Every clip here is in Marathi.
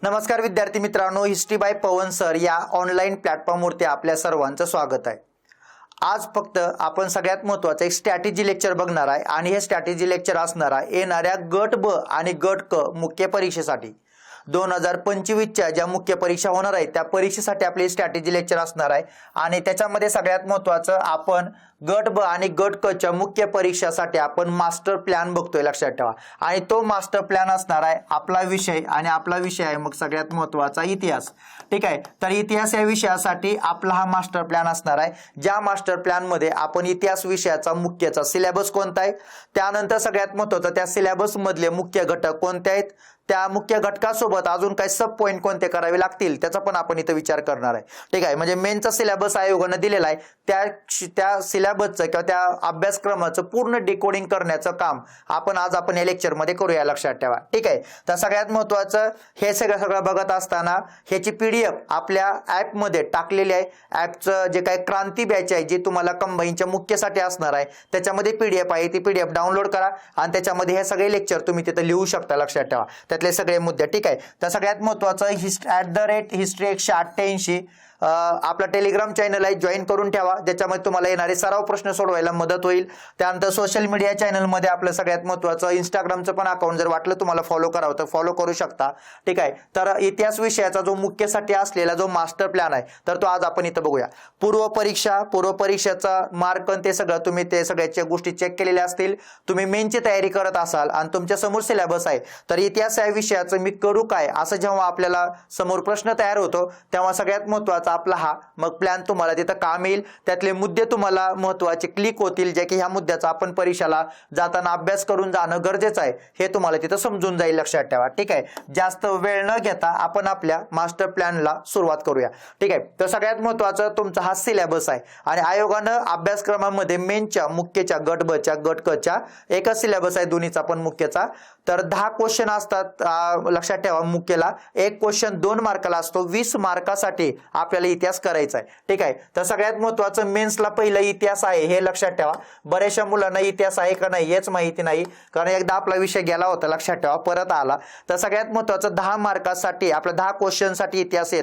नमस्कार विद्यार्थी मित्रांनो, हिस्ट्री बाय पवन सर या ऑनलाईन प्लॅटफॉर्मवरती आपल्या सर्वांचं स्वागत आहे। आज फक्त आपण सगळ्यात महत्त्वाचं एक स्ट्रॅटेजी लेक्चर बघणार आहे आणि हे स्ट्रॅटेजी लेक्चर असणार आहे येणाऱ्या गट ब आणि गट क मुख्य परीक्षेसाठी 2025 च्या ज्या मुख्य परीक्षा होणार आहेत त्या परीक्षेसाठी आपली स्ट्रॅटेजी लेक्चर असणार आहे आणि त्याच्यामध्ये सगळ्यात महत्त्वाचं आपण गट ब आणि गट क च्या मुख्य परीक्षेसाठी आपण मास्टर प्लॅन बघतोय, लक्षात ठेवा। आणि तो मास्टर प्लॅन असणार आहे आपला विषय आणि आपला विषय आहे मग सगळ्यात महत्त्वाचा इतिहास। ठीक आहे, तर इतिहास या विषयासाठी आपला हा मास्टर प्लॅन असणार आहे। ज्या मास्टर प्लॅन मध्ये आपण इतिहास विषयाचा मुख्यचा सिलेबस कोणता आहे, त्यानंतर सगळ्यात महत्त्वाचं त्या सिलेबस मधले मुख्य घटक कोणते आहेत, त्या मुख्य घटकासोबत अजून काही सब पॉइंट कोणते करावे लागतील त्याचा पण आपण इथे विचार करणार आहे। ठीक आहे, म्हणजे मेनचा सिलेबस आयोगाने दिलेला आहे त्या सिलेबसचं किंवा त्या अभ्यासक्रमाचं पूर्ण डिकोडिंग करण्याचं काम आपण या लेक्चर मध्ये करूया, लक्षात ठेवा। ठीक आहे, तर सगळ्यात महत्त्वाचं हे सगळं बघत असताना ह्याची पीडीएफ आपल्या ऍप मध्ये टाकलेली आहे। ऍपचं जे काही क्रांती बॅच आहे जे तुम्हाला कंबाईनच्या मुख्यसाठी असणार आहे त्याच्यामध्ये पीडीएफ आहे, ती पीडीएफ डाउनलोड करा आणि त्याच्यामध्ये हे सगळे लेक्चर तुम्ही तिथे लिहू शकता, लक्षात ठेवा त्यातले सगळे मुद्दे। ठीक आहे, तर सगळ्यात महत्त्वाचं @history188 आपला टेलिग्राम चॅनल आहे, जॉईन करून ठेवा, ज्याच्यामध्ये तुम्हाला येणारे सराव प्रश्न सोडवायला मदत होईल। त्यानंतर सोशल मीडिया चॅनल मध्ये आपलं सगळ्यात महत्त्वाचं इंस्टाग्रामचं पण अकाउंट जर वाटलं तुम्हाला फॉलो करावं तर फॉलो करू शकता। ठीक आहे, तर इतिहास विषयाचा जो मुख्यसाठी असलेला जो मास्टर प्लॅन आहे तर तो आज आपण इथं बघूया। पूर्व परीक्षेचा मार्क ते सगळं तुम्ही ते सगळ्याच्या गोष्टी चेक केलेल्या असतील, तुम्ही मेनची तयारी करत असाल आणि तुमच्या समोर सिलेबस आहे तर इतिहास या विषयाचं मी करू काय असं जेव्हा आपल्याला समोर प्रश्न तयार होतो तेव्हा सगळ्यात महत्त्वाचा आपला हा मग प्लॅन तुम्हाला तिथं काम येईल। त्यातले मुद्दे तुम्हाला महत्त्वाचे क्लिक होतील जे की ह्या मुद्द्याचा आपण परीक्षेला जाताना अभ्यास करून जाणं गरजेचं आहे हे तुम्हाला तिथं समजून जाईल, लक्षात ठेवा। ठीक आहे, जास्त वेळ न घेता आपण आपल्या मास्टर प्लॅनला सुरुवात करूया। ठीक आहे, तर सगळ्यात महत्त्वाचं तुमचा हा सिलेबस आहे आणि आयोगानं अभ्यासक्रमामध्ये मेनच्या मुख्यच्या गट ब च्या गट क च्या एकच सिलेबस आहे दोन्हीचा पण मुख्यचा, तर 10 क्वेश्चन असतात, लक्षात ठेवा। मुख्यला एक क्वेश्चन 2 मार्काला असतो, 20 मार्कासाठी आपल्याला इतिहास करायचा आहे। ठीक आहे, तर सगळ्यात महत्त्वाचं मेन्सला पहिलं इतिहास आहे हे लक्षात ठेवा। बऱ्याचशा मुलांना इतिहास आहे का नाही हेच माहिती नाही, कारण एकदा आपला विषय गेला होता, लक्षात ठेवा, परत आला। तर सगळ्यात महत्त्वाचं 10 मार्कासाठी आपल्या 10 क्वेश्चनसाठी इतिहास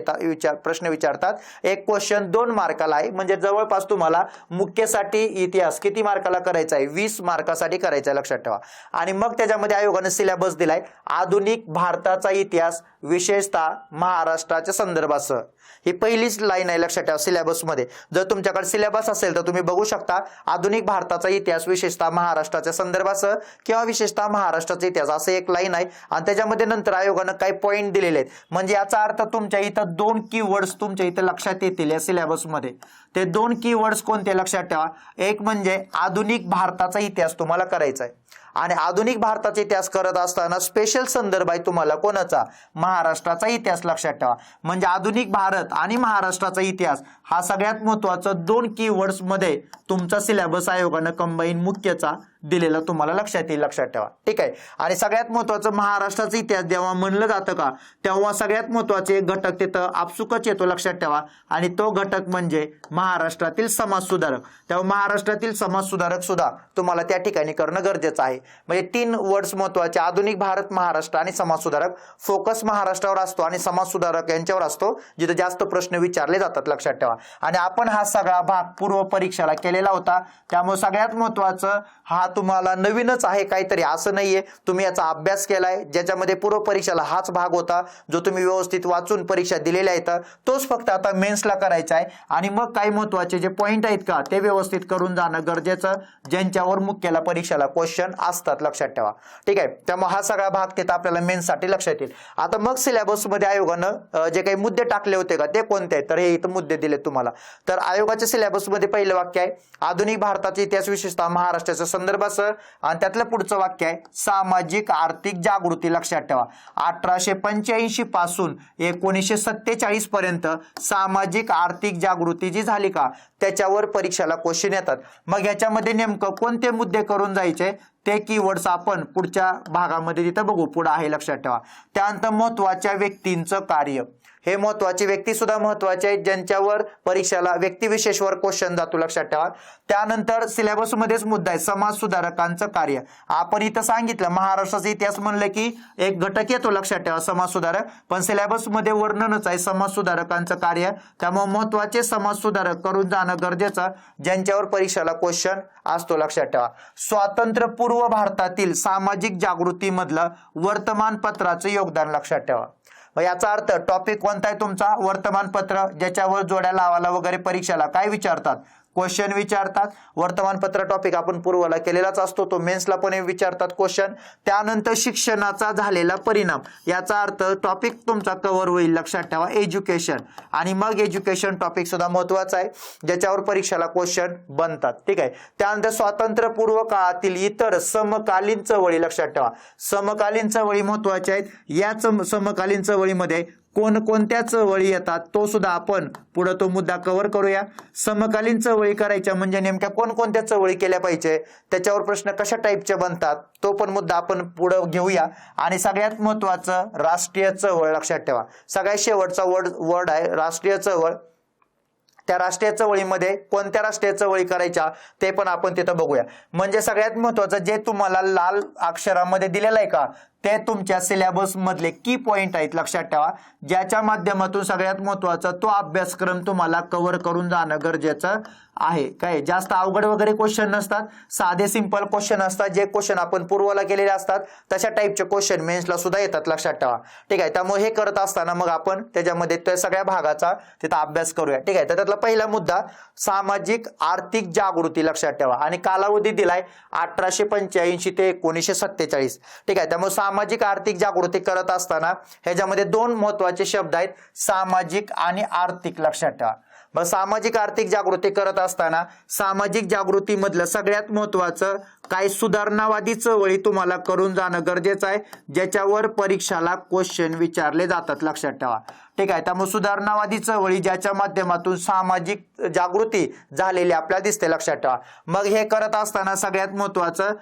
प्रश्न विचारतात। एक क्वेश्चन 2 मार्काला आहे, म्हणजे जवळपास तुम्हाला मुख्यसाठी इतिहास किती मार्काला करायचा आहे, 20 मार्कासाठी करायचा आहे, लक्षात ठेवा। आणि मग त्याच्यामध्ये आयोगाने सिलेबस दिलाय आधुनिक भारताचा इतिहास विशेषतः महाराष्ट्राच्या संदर्भासह, ही पहिलीच लाईन आहे, लक्षात ठेवा। सिलेबस मध्ये जर तुमच्याकडे सिलेबस असेल तर तुम्ही बघू शकता आधुनिक भारताचा इतिहास विशेषतः महाराष्ट्राच्या संदर्भासह किंवा विशेषतः महाराष्ट्राचा इतिहास असं एक लाईन आहे आणि त्याच्यामध्ये नंतर आयोगानं काही पॉईंट दिलेले आहेत। म्हणजे याचा अर्थ तुमच्या इथं 2 कीवर्ड्स तुमच्या इथे लक्षात येतील या सिलेबस मध्ये। ते 2 कीवर्ड्स कोणते लक्षात ठेवा, एक म्हणजे आधुनिक भारताचा इतिहास तुम्हाला करायचा आहे आणि आधुनिक भारताचा इतिहास करत असताना स्पेशल संदर्भ आहे तुम्हाला कोणाचा, महाराष्ट्राचा इतिहास, लक्षात ठेवा। म्हणजे आधुनिक भारत आणि महाराष्ट्राचा इतिहास हा सगळ्यात महत्त्वाचं 2 कीवर्ड्स मध्ये तुमचा सिलेबस आयोगानं कंबाईन मुख्यचा दिलेला तुम्हाला लक्षात येईल, लक्षात ठेवा। ठीक आहे, आणि सगळ्यात महत्त्वाचं महाराष्ट्राचा इतिहास जेव्हा म्हणलं जातं का तेव्हा सगळ्यात महत्त्वाचे घटक तिथं आपसुकच येतो, लक्षात ठेवा, आणि तो घटक म्हणजे महाराष्ट्रातील समाज सुधारक। तेव्हा महाराष्ट्रातील समाज सुधारक सुद्धा तुम्हाला त्या ठिकाणी करणं गरजेचं आहे। म्हणजे 3 वर्ड्स महत्त्वाचे, आधुनिक भारत, महाराष्ट्र आणि समाज सुधारक। फोकस महाराष्ट्रावर असतो आणि समाज सुधारक यांच्यावर असतो जिथे जास्त प्रश्न विचारले जातात, लक्षात ठेवा। आणि आपण हा सगळा भाग पूर्व परीक्षेला केलेला होता, त्यामुळे सगळ्यात महत्त्वाचं हा तुम्हाला नवीनच आहे काहीतरी असं नाहीये, तुम्ही याचा अभ्यास केलाय, ज्याच्यामध्ये पूर्व परीक्षेला हाच भाग होता जो तुम्ही व्यवस्थित वाचून परीक्षा दिलेल्या आहेत, तोच फक्त आता मेन्सला करायचा आहे। आणि मग काही महत्त्वाचे जे पॉइंट आहेत का ते व्यवस्थित करून जाणं गरजेचं, ज्यांच्यावर मुख्यला परीक्षेला क्वेश्चन असतात, लक्षात ठेवा। ठीक आहे, त्यामुळे हा सगळा भाग तिथं आपल्याला मेन्ससाठी लक्षात येईल। आता मग सिलेबस मध्ये आयोगानं जे काही मुद्दे टाकले होते का ते कोणते आहेत, तर हे इथं मुद्दे दिले तुम्हाला। तर आयोगाच्या सिलेबस मध्ये पहिलं वाक्य आहे आधुनिक भारताचा इतिहास विशेषतः महाराष्ट्राच्या संदर्भासह, आणि त्यातलं पुढचं वाक्य आहे सामाजिक आर्थिक जागृती, लक्षात ठेवा। 1885 पासून 1947 पर्यंत सामाजिक आर्थिक जागृती जी झाली का त्याच्यावर परीक्षेला क्वेश्चन येतात। मग याच्यामध्ये नेमकं कोणते मुद्दे करून जायचे ते कीवर्ड्स आपण पुढच्या भागामध्ये तिथं बघू, पुढे आहे, लक्षात ठेवा। त्यानंतर महत्त्वाच्या व्यक्तींचं कार्य, हे महत्वाचे, व्यक्ती सुद्धा महत्वाचे आहेत ज्यांच्यावर परीक्षेला व्यक्तिविशेषवर क्वेश्चन जातो, लक्षात ठेवा. त्यानंतर सिलेबस मध्येच मुद्दा आहे समाज सुधारकांचं कार्य. आपण इथं सांगितलं महाराष्ट्राचा इतिहास म्हणलं की एक घटक येतो, लक्षात ठेवा समाज सुधारक, पण सिलेबस मध्ये वर्णनच आहे समाज सुधारकांचं कार्य. त्यामुळे महत्वाचे समाज सुधारक करून जाणं गरजेचं ज्यांच्यावर परीक्षेला क्वेश्चन असतो, लक्षात ठेवा. स्वातंत्र्यपूर्व भारतातील सामाजिक जागृतीमधलं वर्तमानपत्राचं योगदान, लक्षात ठेवा. याचा अर्थ टॉपिक कोणता आहे तुमचा, वर्तमानपत्र, ज्याच्यावर जोड्या लावाला वगैरे परीक्षेला काय विचारतात, क्वेश्चन विचारतात. वर्तमानपत्र टॉपिक आपण पूर्वला केलेलाच असतो, तो मेन्सला पण विचारतात क्वेश्चन. त्यानंतर शिक्षणाचा झालेला परिणाम, याचा अर्थ टॉपिक तुमचा कव्हर होईल, लक्षात ठेवा, एज्युकेशन. आणि मग एज्युकेशन टॉपिक सुद्धा महत्वाचा आहे ज्याच्यावर परीक्षेला क्वेश्चन बनतात, ठीक आहे. त्यानंतर स्वातंत्र्यपूर्व काळातील इतर समकालीन चळवळी, लक्षात ठेवा. समकालीन चळवळी महत्वाच्या आहेत. या समकालीन चळवळीमध्ये कोणकोणत्या चळवळी येतात तो सुद्धा आपण पुढे तो मुद्दा कव्हर करूया. समकालीन चळवळी करायच्या म्हणजे नेमक्या कोणकोणत्या चळवळी केल्या पाहिजे, त्याच्यावर प्रश्न कशा टाईपचे बनतात तो पण मुद्दा आपण पुढे घेऊया. आणि सगळ्यात महत्वाचं राष्ट्रीय चळवळ, लक्षात ठेवा. सगळ्यात शेवटचा वर्ड आहे राष्ट्रीय चळवळ. त्या राष्ट्रीय चळवळीमध्ये कोणत्या राष्ट्रीय चळवळी करायच्या ते पण आपण तिथं बघूया. म्हणजे सगळ्यात महत्वाचं जे तुम्हाला लाल अक्षरामध्ये दिलेलं आहे का ते तुमच्या सिलेबस मधले की पॉइंट आहेत, लक्षात ठेवा. ज्याच्या माध्यमातून सगळ्यात महत्वाचा तो अभ्यासक्रम तुम्हाला कव्हर करून जाणं गरजेचं आहे. काय जास्त अवघड वगैरे क्वेश्चन नसतात, साधे सिंपल क्वेश्चन असतात. जे क्वेश्चन आपण पूर्वला केलेले असतात तशा टाईपचे क्वेश्चन मेन्सला सुद्धा येतात, लक्षात ठेवा, ठीक आहे. त्यामुळे हे करत असताना मग आपण त्याच्यामध्ये त्या सगळ्या भागाचा तिथं अभ्यास करूया, ठीक आहे. तर त्यातला पहिला मुद्दा सामाजिक आर्थिक जागृती, लक्षात ठेवा. आणि कालावधी दिलाय 1885 ते 1947, ठीक आहे. त्यामुळे सामाजिक आर्थिक जागृती करत असताना ह्याच्यामध्ये दोन महत्वाचे शब्द आहेत, सामाजिक आणि आर्थिक, लक्षात ठेवा. मग सामाजिक आर्थिक जागृती करत असताना सामाजिक जागृती मधलं सगळ्यात महत्वाचं काय, सुधारणावादी चळवळी तुम्हाला करून जाणं गरजेचं आहे ज्याच्यावर परीक्षाला क्वेश्चन विचारले जातात, लक्षात ठेवा, ठीक आहे. त्यामुळे सुधारणावादी चळवळी ज्याच्या माध्यमातून सामाजिक जागृती झालेली आपल्याला दिसते, लक्षात ठेवा. मग हे करत असताना सगळ्यात महत्वाचं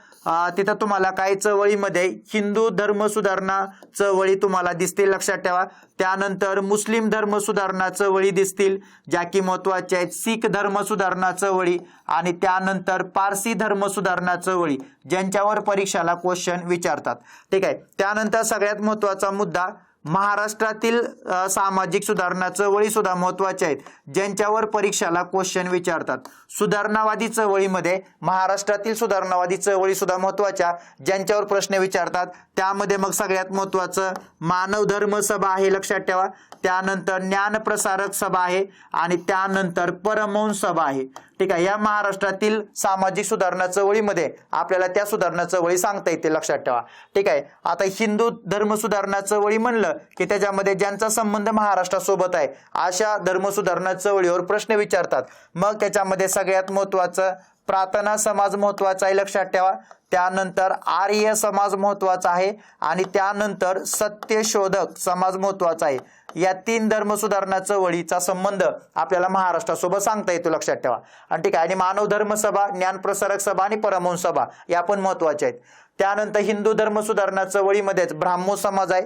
तिथं तुम्हाला काही चळवळीमध्ये हिंदू धर्म सुधारणा चळवळी तुम्हाला दिसतील, लक्षात ठेवा. त्यानंतर मुस्लिम धर्म सुधारणा चळवळी दिसतील ज्या की महत्वाच्या आहेत, शीख धर्म सुधारणा चळवळी आणि त्यानंतर पारसी धर्म सुधारणा चळवळी ज्यांच्यावर परीक्षाला क्वेश्चन विचारतात, ठीक आहे. त्यानंतर सगळ्यात महत्वाचा मुद्दा महाराष्ट्रातील सामाजिक सुधारणा चळवळी सुद्धा महत्वाच्या आहेत ज्यांच्यावर परीक्षाला क्वेश्चन विचारतात. सुधारणावादी चळवळीमध्ये महाराष्ट्रातील सुधारणावादी चळवळी सुद्धा महत्वाच्या ज्यांच्यावर प्रश्न विचारतात. त्यामध्ये मग सगळ्यात महत्वाचं मानव धर्म सभा आहे, लक्षात ठेवा. त्यानंतर ज्ञानप्रसारक सभा आहे आणि त्यानंतर परमहंस सभा आहे, ठीक आहे. या महाराष्ट्रातील सामाजिक सुधारणा चळवळीमध्ये आपल्याला त्या सुधारणा चळवळी सांगता येते, लक्षात ठेवा, ठीक आहे. आता हिंदू धर्म सुधारणा चळवळी म्हणलं की त्याच्यामध्ये ज्यांचा संबंध महाराष्ट्रासोबत आहे अशा धर्म सुधारणा चळवळीवर प्रश्न विचारतात. मग त्याच्यामध्ये सगळ्यात महत्वाचं प्रार्थना समाज महत्वाचा आहे, लक्षात ठेवा. त्यानंतर आर्य समाज महत्वाचा आहे आणि त्यानंतर सत्यशोधक समाज महत्वाचा आहे. या तीन धर्म सुधारणा चळवळीचा संबंध आपल्याला महाराष्ट्रासोबत सांगता येतो, लक्षात ठेवा, आणि ठीक आहे. आणि मानव धर्म सभा, ज्ञानप्रसारक सभा आणि परमहंस सभा या पण महत्वाच्या आहेत. त्यानंतर हिंदू धर्म सुधारणा चळवळीमध्येच ब्राह्मो समाज आहे,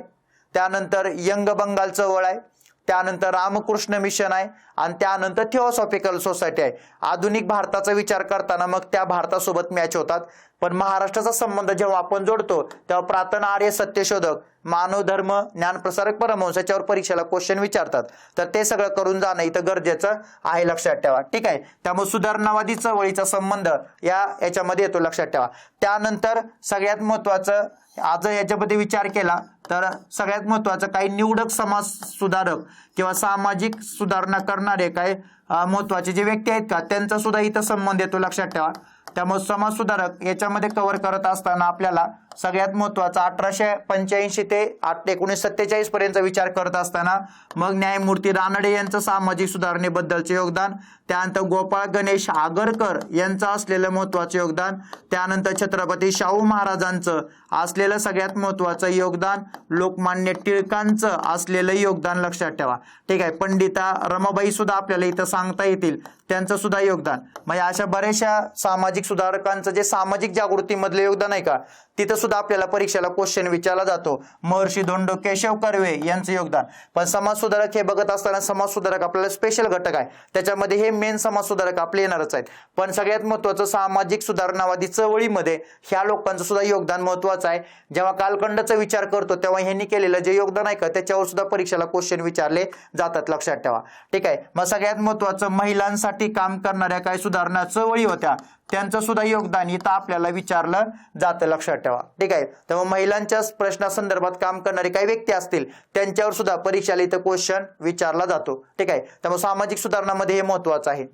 त्यानंतर यंग बंगाल चळवळ आहे, त्यानंतर रामकृष्ण मिशन आहे आणि त्यानंतर थिओसॉफिकल सोसायटी आहे. आधुनिक भारताचा विचार करताना मग त्या भारतासोबत मॅच होतात. पण महाराष्ट्राचा संबंध जेव्हा आपण जोडतो तेव्हा प्रार्थना, आर्य, सत्यशोधक, मानव धर्म, ज्ञानप्रसारक, परमहंस याच्यावर परीक्षेला क्वेश्चन विचारतात. तर ते सगळं करून जाणं इथं गरजेचं आहे, लक्षात ठेवा, ठीक आहे. त्यामुळे सुधारणावादी चळवळीचा संबंध याच्यामध्ये येतो, लक्षात ठेवा. त्यानंतर सगळ्यात महत्वाचं आज याच्यामध्ये विचार केला तर सगळ्यात महत्वाचं काही निवडक समाज सुधारक किंवा सामाजिक सुधारणा करणारे काही महत्वाचे जे व्यक्ती आहेत का त्यांचा सुद्धा इथं संबंध येतो, लक्षात ठेवा. त्यामुळे समाज सुधारक याच्यामध्ये कव्हर करत असताना आपल्याला सगळ्यात महत्वाचा 1885 ते 1947 पर्यंत विचार करत असताना मग न्यायमूर्ती रानडे यांचं सामाजिक सुधारणेबद्दलचे योगदान, त्यानंतर गोपाळ गणेश आगरकर यांचं असलेलं महत्वाचं योगदान, त्यानंतर छत्रपती शाहू महाराजांचं असलेलं सगळ्यात महत्वाचं योगदान, लोकमान्य टिळकांचं असलेलं योगदान, लक्षात ठेवा, ठीक आहे. पंडिता रमाबाई सुद्धा आपल्याला इथं सांगता येतील, त्यांचं सुद्धा योगदान. म्हणजे अशा बऱ्याचशा सामाजिक सुधारकांचं जे सामाजिक जागृतीमधलं योगदान आहे का तिथं सुद्धा आपल्याला परीक्षेला क्वेश्चन विचारला जातो. महर्षी धोंडो केशव कर्वे यांचं योगदान. पण समाज सुधारक हे बघत असताना समाज सुधारक आपल्याला स्पेशल घटक आहे, त्याच्यामध्ये हे मेन समाज सुधारक आपले येणारच आहेत. पण सगळ्यात महत्त्वाचं सामाजिक सुधारणावादी चळवळीमध्ये ह्या लोकांचं सुद्धा योगदान महत्त्वाचं आहे. जेव्हा कालखंडाचा विचार करतो तेव्हा ह्यांनी केलेलं जे योगदान आहे का त्याच्यावर सुद्धा परीक्षेला क्वेश्चन विचारले जातात, लक्षात ठेवा. ठीक आहे. मग सगळ्यात महत्त्वाचं महिलांसाठी काम करणाऱ्या काही सुधारणा चळवळी होत्या त्यांचं सुद्धा योगदान इथं आपल्याला विचारलं जातं, लक्षात ठेवा. ठीक आहे. तेव्हा महिलांच्या प्रश्नासंदर्भात काम करणारे काही व्यक्ती असतील त्यांच्यावर सुद्धा परीक्षेला इथं क्वेश्चन विचारला जातो. ठीक आहे. त्यामुळे सामाजिक सुधारणामध्ये हे महत्त्वाचं आहे,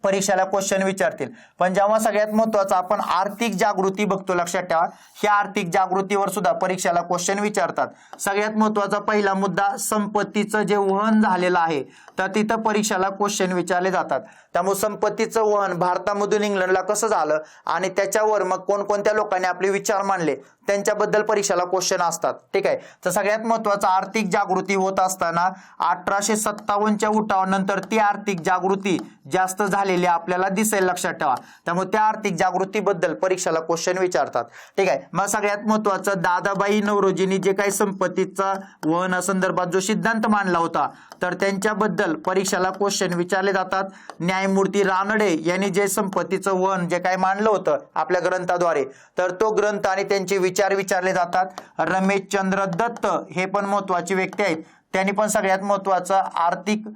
परीक्षेला क्वेश्चन विचारतील. पण जेव्हा सगळ्यात महत्त्वाचं आपण आर्थिक जागृती बघतो, लक्षात ठेवा, ह्या आर्थिक जागृतीवर सुद्धा परीक्षेला क्वेश्चन विचारतात. सगळ्यात महत्त्वाचा पहिला मुद्दा संपत्तीचं जे वहन झालेलं आहे तर तिथं परीक्षेला क्वेश्चन विचारले जातात. त्यामुळे संपत्तीचं वहन भारतामधून इंग्लंडला कसं झालं आणि त्याच्यावर मग कोणकोणत्या लोकांनी आपले विचार मांडले त्यांच्याबद्दल परीक्षेला क्वेश्चन असतात. ठीक आहे. तर सगळ्यात महत्त्वाचं आर्थिक जागृती होत असताना 1857च्या उठावानंतर ती आर्थिक जागृती जास्त झालेली आपल्याला दिसेल, लक्षात ठेवा. त्यामुळे त्या आर्थिक जागृतीबद्दल परीक्षेला क्वेश्चन विचारतात. ठीक आहे. मग सगळ्यात महत्त्वाचं दादाबाई नौरोजींनी जे काही संपत्तीचा वहनासंदर्भात जो सिद्धांत मांडला होता तर त्यांच्याबद्दल परीक्षेला क्वेश्चन विचारले जातात. न्यायमूर्ती रानडे यांनी जे संपत्तीचं वहन जे काही मांडलं होतं आपल्या ग्रंथाद्वारे तर तो ग्रंथ आणि त्यांचे विचार विचारले जातात. रमेशचंद्र दत्त हे पण महत्त्वाची व्यक्ती आहेत, त्यांनी पण सगळ्यात महत्त्वाचं आर्थिक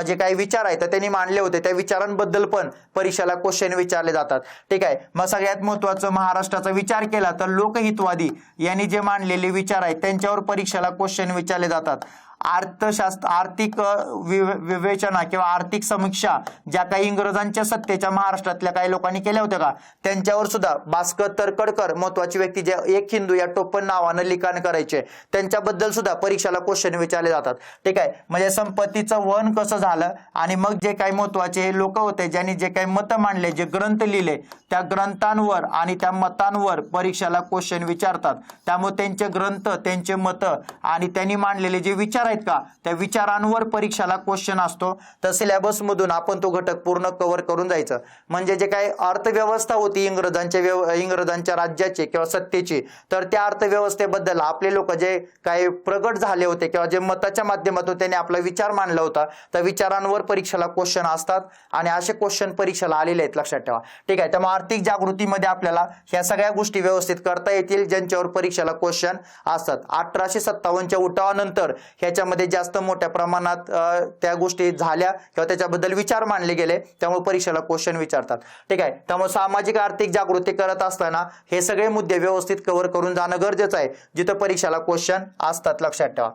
जे काही विचार आहेत त्यांनी मांडले होते त्या विचारांबद्दल पण परीक्षेला क्वेश्चन विचारले जातात. ठीक आहे. मग सगळ्यात महत्त्वाचं महाराष्ट्राचा विचार केला तर लोकहितवादी यांनी जे मांडलेले विचार आहेत त्यांच्यावर परीक्षेला क्वेश्चन विचारले जातात. अर्थशास्त्र आर्थिक विवेचना किंवा आर्थिक समीक्षा ज्या काही इंग्रजांच्या सत्तेच्या महाराष्ट्रातल्या काही लोकांनी केल्या होत्या का त्यांच्यावर सुद्धा भास्कर तरखडकर महत्त्वाची व्यक्ती जे एक हिंदू या टोपण नावानं लिखाण करायचे त्यांच्याबद्दल सुद्धा परीक्षेला क्वेश्चन विचारले जातात. ठीक आहे. म्हणजे संपत्तीचं वहन कसं झालं आणि मग जे काही महत्त्वाचे लोक होते ज्यांनी जे काही मतं मांडले जे ग्रंथ लिहिले त्या ग्रंथांवर आणि त्या मतांवर परीक्षेला क्वेश्चन विचारतात. त्यामुळे त्यांचे ग्रंथ त्यांचे मतं आणि त्यांनी मांडलेले जे विचार आहेत का त्या विचारांवर परीक्षेला क्वेश्चन असतो. तर सिलेबस मधून आपण तो घटक पूर्ण कव्हर करून जायचं. म्हणजे जे काही अर्थव्यवस्था होती इंग्रजांच्या राज्याची किंवा सत्तेची तर त्या अर्थव्यवस्थेबद्दल आपले लोक जे काही प्रगट झाले होते किंवा जे मताच्या माध्यमातून त्यांनी आपला विचार मांडला होता त्या विचारांवर परीक्षेला क्वेश्चन असतात आणि असे क्वेश्चन परीक्षेला आलेले आहेत, लक्षात ठेवा. ठीक आहे. त्यामुळे आर्थिक जागृतीमध्ये आपल्याला ह्या सगळ्या गोष्टी व्यवस्थित करता येतील ज्यांच्यावर परीक्षेला क्वेश्चन असतात. 1857च्या उठावानंतर ह्याच्यामध्ये जास्त मोठ्या प्रमाणात त्या गोष्टी झाल्या किंवा त्याच्याबद्दल विचार मांडले गेले त्यामुळे परीक्षेला क्वेश्चन विचारतात. ठीक आहे. त्यामुळे सामाजिक आर्थिक जागृती करत असताना हे सगळे मुद्दे व्यवस्थित कव्हर करून जाणं गरजेचं आहे जिथं परीक्षेला क्वेश्चन असतात, लक्षात ठेवा.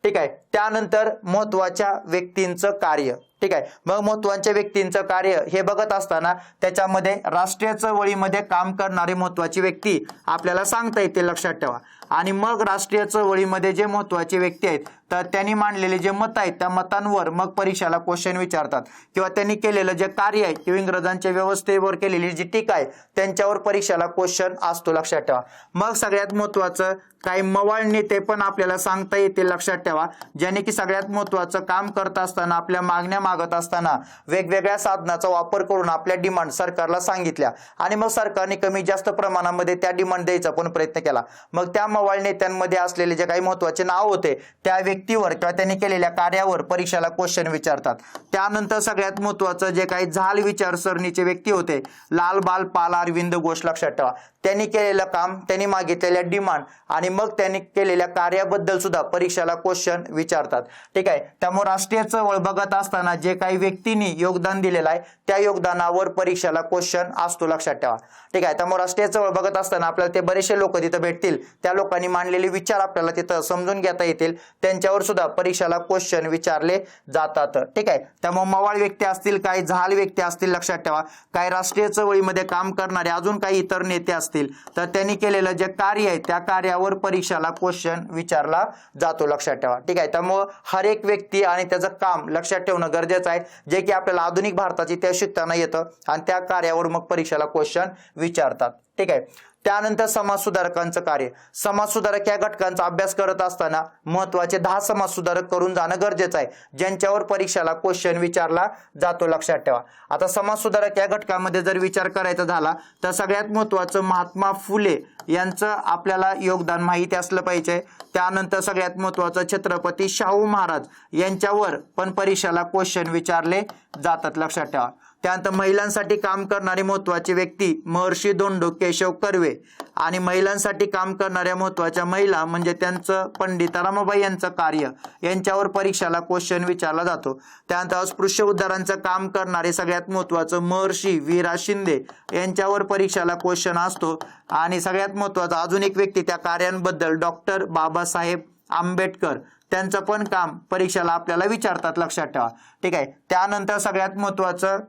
ठीक आहे. त्यानंतर महत्त्वाच्या व्यक्तींचं कार्य. ठीक आहे. मग महत्त्वाच्या व्यक्तींचं कार्य हे बघत असताना त्याच्यामध्ये राष्ट्रीय चळवळीमध्ये काम करणारे महत्त्वाची व्यक्ती आपल्याला सांगता येते, लक्षात ठेवा. आणि मग राष्ट्रीय चळवळीमध्ये जे महत्त्वाचे व्यक्ती आहेत तर त्यांनी मांडलेले जे मत आहेत त्या मतांवर मग परीक्षेला क्वेश्चन विचारतात किंवा त्यांनी केलेलं जे कार्य आहे किंवा इंग्रजांच्या व्यवस्थेवर केलेली जी टीका आहे त्यांच्यावर परीक्षेला क्वेश्चन असतो, लक्षात ठेवा. मग सगळ्यात महत्त्वाचं काही मवाळ नेते पण आपल्याला सांगता येतील, लक्षात ठेवा, ज्याने की सगळ्यात महत्त्वाचं काम करत असताना आपल्या मागण्या मागत असताना वेगवेगळ्या साधनाचा वापर करून आपल्या डिमांड सरकारला सांगितल्या आणि मग सरकारने कमी जास्त प्रमाणामध्ये त्या डिमांड द्यायचा पण प्रयत्न केला. मग त्या मवाळ नेत्यांमध्ये असलेले जे काही महत्त्वाचे नाव होते त्या व्यक्तीवर किंवा त्यांनी केलेल्या कार्यावर परीक्षेला क्वेश्चन विचारतात. त्यानंतर सगळ्यात महत्त्वाचं जे काही झाल विचारसरणीचे व्यक्ती होते लाल बाल पाल अरविंद घोष, लक्षात ठेवा, त्यांनी केलेलं काम त्यांनी मागितलेल्या डिमांड आणि मग त्यांनी केलेल्या कार्याबद्दल सुद्धा परीक्षेला क्वेश्चन विचारतात. ठीक आहे. त्यामुळे राष्ट्रीय चळवळ बघत असताना जे काही व्यक्तींनी योगदान दिलेलं आहे त्या योगदानावर परीक्षेला क्वेश्चन असतो, लक्षात ठेवा. ठीक आहे. त्यामुळे राष्ट्रीय चळवळ बघत असताना आपल्याला ते बरेचसे लोक तिथं भेटतील त्या लोकांनी मांडलेले विचार आपल्याला तिथं समजून घेता येतील त्यांच्यावर सुद्धा परीक्षेला क्वेश्चन विचारले जातात. ठीक आहे. त्यामुळे मवाळ व्यक्ती असतील काही झाल व्यक्ती असतील, लक्षात ठेवा, काही राष्ट्रीय चळवळीमध्ये काम करणारे अजून काही इतर नेते असतील तर त्यांनी केलेलं जे कार्य आहे त्या कार्यावर परीक्षेला क्वेश्चन विचारला जातो, लक्षात ठेवा. ठीक आहे. त्यामुळे हर एक व्यक्ती आणि त्याचं काम लक्षात ठेवणं गरजेचं आहे जे की आपल्याला आधुनिक भारताची इतिहास शिकताना येतं आणि त्या कार्यावर मग परीक्षेला क्वेश्चन विचारतात. ठीक आहे. त्यानंतर समाज सुधारकांचं कार्य. समाज सुधारक या घटकांचा अभ्यास करत असताना महत्वाचे 10 समाज सुधारक करून जाणं गरजेचं आहे, ज्यांच्यावर परीक्षेला क्वेश्चन विचारला जातो, लक्षात ठेवा. आता समाज सुधारक या घटकामध्ये जर विचार करायचा झाला तर सगळ्यात महत्वाचं महात्मा फुले यांचं आपल्याला योगदान माहिती असलं पाहिजे. त्यानंतर सगळ्यात महत्वाचं छत्रपती शाहू महाराज यांच्यावर पण परीक्षेला क्वेश्चन विचारले जातात, लक्षात ठेवा. त्यानंतर महिलांसाठी काम करणारी महत्वाची व्यक्ती महर्षी धोंडो केशव कर्वे आणि महिलांसाठी काम करणाऱ्या महत्वाच्या महिला म्हणजे त्यांचं पंडिता रमाबाई यांचं कार्य यांच्यावर परीक्षेला क्वेश्चन विचारला जातो. त्यानंतर अस्पृश्य उद्धारांचं काम करणारे सगळ्यात महत्वाचं महर्षी वीरा शिंदे यांच्यावर परीक्षेला क्वेश्चन असतो. आणि सगळ्यात महत्वाचा अजून एक व्यक्ती त्या कार्यांबद्दल डॉक्टर बाबासाहेब आंबेडकर त्यांचं पण काम परीक्षेला आपल्याला विचारतात, लक्षात ठेवा. ठीक आहे. त्यानंतर सगळ्यात महत्वाचं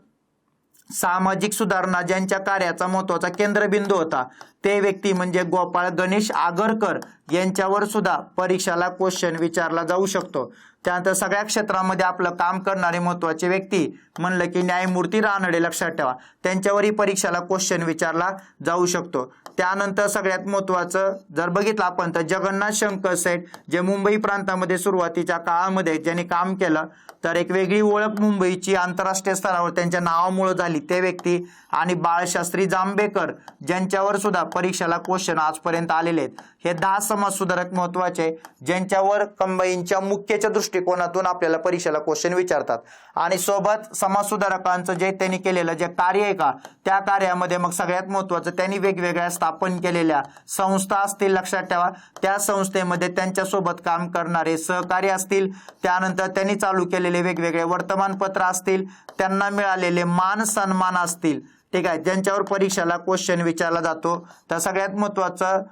सामाजिक सुधारणा ज्यांच्या कार्याचा महत्वाचा केंद्रबिंदू होता ते व्यक्ती म्हणजे गोपाळ गणेश आगरकर यांच्यावर सुद्धा परीक्षेला क्वेश्चन विचारला जाऊ शकतो. त्यानंतर सगळ्या क्षेत्रामध्ये आपलं काम करणारे महत्वाचे व्यक्ती म्हणलं की न्यायमूर्ती रानडे, लक्षात ठेवा, त्यांच्यावरही परीक्षेला क्वेश्चन विचारला जाऊ शकतो. त्यानंतर सगळ्यात महत्वाचं जर बघितलं आपण तर जगन्नाथ शंकर सेठ जे मुंबई प्रांतामध्ये सुरुवातीच्या काळामध्ये ज्यांनी काम केलं तर एक वेगळी ओळख मुंबईची आंतरराष्ट्रीय स्तरावर त्यांच्या नावामुळे झाली ते व्यक्ती. आणि बाळशास्त्री जांभेकर ज्यांच्यावर सुद्धा परीक्षेला क्वेश्चन आजपर्यंत आलेले आहेत. हे 10 समाज सुधारक महत्वाचे ज्यांच्यावर कंबाईनच्या मुख्यच्या दृष्टिकोनातून आपल्याला परीक्षेला क्वेश्चन विचारतात. आणि सोबत समाज सुधारकांचं जे त्यांनी केलेलं जे कार्य आहे का त्या कार्यामध्ये मग सगळ्यात महत्वाचं त्यांनी वेगवेगळ्या स्थापन केलेल्या संस्था असतील, लक्षात ठेवा, त्या संस्थेमध्ये त्यांच्यासोबत काम करणारे सहकारी असतील. त्यानंतर त्यांनी चालू केलेले वेगवेगळे वर्तमानपत्र असतील, त्यांना मिळालेले मान सन्मान असतील, ठीक आहे, ज्यांच्यावर परीक्षेला क्वेश्चन विचारला जातो. तर सगळ्यात महत्वाचं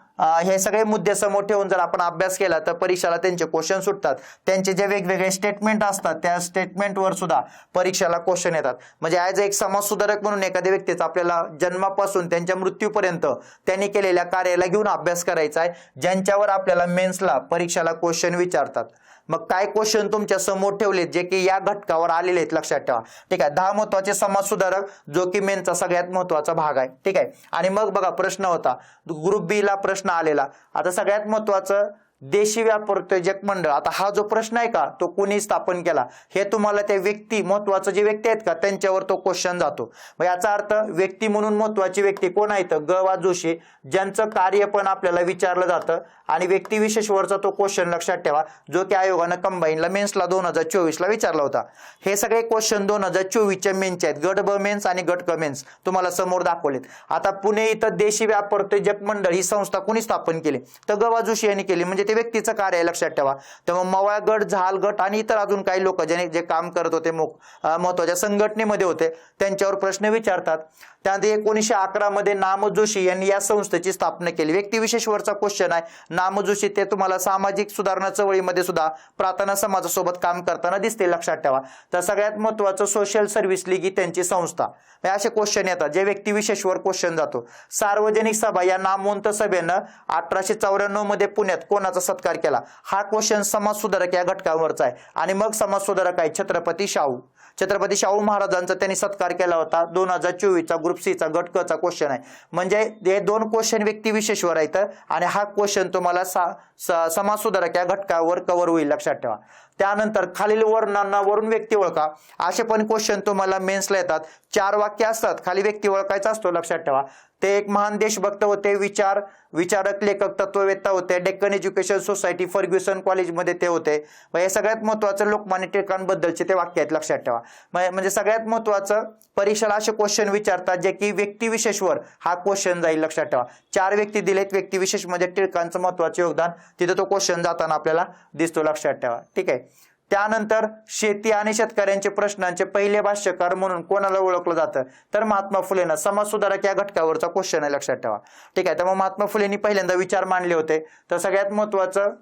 हे सगळे मुद्दे समोर ठेवून जर आपण अभ्यास केला तर परीक्षेला त्यांचे क्वेश्चन सुटतात. त्यांचे जे वेगवेगळे स्टेटमेंट असतात त्या स्टेटमेंटवर सुद्धा परीक्षेला क्वेश्चन येतात. म्हणजे ॲज एक समाज सुधारक म्हणून एखाद्या व्यक्तीचा आपल्याला जन्मापासून त्यांच्या मृत्यूपर्यंत त्यांनी केलेल्या कार्याला घेऊन अभ्यास करायचा आहे, ज्यांच्यावर आपल्याला मेन्सला परीक्षेला क्वेश्चन विचारतात. मग काय क्वेश्चन तुमच्या समोर ठेवलेत जे की या घटकावर आलेले आहेत, लक्षात ठेवा. ठीक आहे. 10 महत्वाचे समाज सुधारक जो की मेनचा सगळ्यात महत्वाचा भाग आहे. ठीक आहे. आणि मग बघा प्रश्न होता ग्रुप बी ला प्रश्न आलेला. आता सगळ्यात महत्वाचं देशी व्यापार उद्योजक मंडळ. आता हा जो प्रश्न आहे का तो कुणी स्थापन केला हे तुम्हाला त्या व्यक्ती महत्वाचं जे व्यक्ती आहेत का त्यांच्यावर तो क्वेश्चन जातो. याचा अर्थ व्यक्ती म्हणून महत्वाची व्यक्ती कोण आहेत ग वा जोशी ज्यांचं कार्य पण आपल्याला विचारलं जातं. आणि व्यक्ती विशेषवरचा तो क्वेश्चन लक्षात ठेवा जो की आयोगानं कंबाईनला मेन्सला 2024ला विचारला होता. हे सगळे क्वेश्चन 2024च्या मेन्सचे आहेत. गट ब मेन्स आणि गट क मेन्स तुम्हाला समोर दाखवलेत. आता पुणे इथं देशी व्यापार उद्योजक मंडळ ही संस्था कोणी स्थापन केली तर ग वा जोशी यांनी केली. म्हणजे ते व्यक्तीचं कार्य आहे, लक्षात ठेवा. तेव्हा मवाळ गट, झाल गट आणि इतर अजून काही लोक ज्याने जे काम करत होते महत्वाच्या संघटनेमध्ये होते त्यांच्यावर प्रश्न विचारतात. त्यानंतर 1911 मध्ये नाम जोशी यांनी या संस्थेची स्थापना केली. व्यक्तिविशेषवरचा क्वेश्चन आहे. नाम जोशी ते तुम्हाला सामाजिक सुधारणा चळवळीमध्ये सुद्धा प्रार्थना समाजासोबत काम करताना दिसते, लक्षात ठेवा. तर सगळ्यात महत्वाचं सोशल सर्व्हिस लीग ही त्यांची संस्था. असे क्वेश्चन येतात जे व्यक्तिविशेषवर क्वेश्चन जातो. सार्वजनिक सभा या नामवंत सभेनं 1894 मध्ये पुण्यात कोणाचा सत्कार केला हा क्वेश्चन समाज सुधारक या घटकावरचा आहे. आणि मग समाज सुधारक आहे छत्रपती शाहू महाराजांचा त्यांनी सत्कार केला होता. 2024चा ग्रुप सी चा गट क चा क्वेश्चन आहे. म्हणजे हे 2 क्वेश्चन व्यक्तिविशेषवर आहेत आणि हा क्वेश्चन तुम्हाला समाज सुधारक या घटकावर कव्हर होईल, लक्षात ठेवा. त्यानंतर खालील वर्णांना वरून व्यक्ती ओळखा असे पण क्वेश्चन तुम्हाला मेन्सला येतात. 4 वाक्य असतात, खाली व्यक्ती ओळखायचा असतो, लक्षात ठेवा. ते एक महान देशभक्त होते, विचारक, लेखक, तत्ववेत्ता होते. डेक्कन एज्युकेशन सोसायटी फर्ग्युसन कॉलेजमध्ये ते होते. हे सगळ्यात महत्वाचं लोकमान्य टिळकांबद्दलचे ते वाक्य आहेत, लक्षात ठेवा. म्हणजे सगळ्यात महत्वाचं परीक्षेला असे क्वेश्चन विचारतात जे की व्यक्तिविशेषवर हा क्वेश्चन जाईल, लक्षात ठेवा. 4 व्यक्ती दिलेत व्यक्तिविशेष मध्ये टिळकांचं महत्वाचं योगदान तिथे तो क्वेश्चन जाताना आपल्याला दिसतो, लक्षात ठेवा. ठीक आहे. त्यानंतर शेती आणि शेतकऱ्यांचे प्रश्नांचे पहिले भाष्यकार म्हणून कोणाला ओळखलं जातं तर महात्मा फुलेंना. समाज सुधारक या घटकावरचा क्वेश्चन आहे, लक्षात ठेवा. ठीक आहे. त्यामुळे महात्मा फुलेंनी पहिल्यांदा विचार मांडले होते. तर सगळ्यात महत्वाचं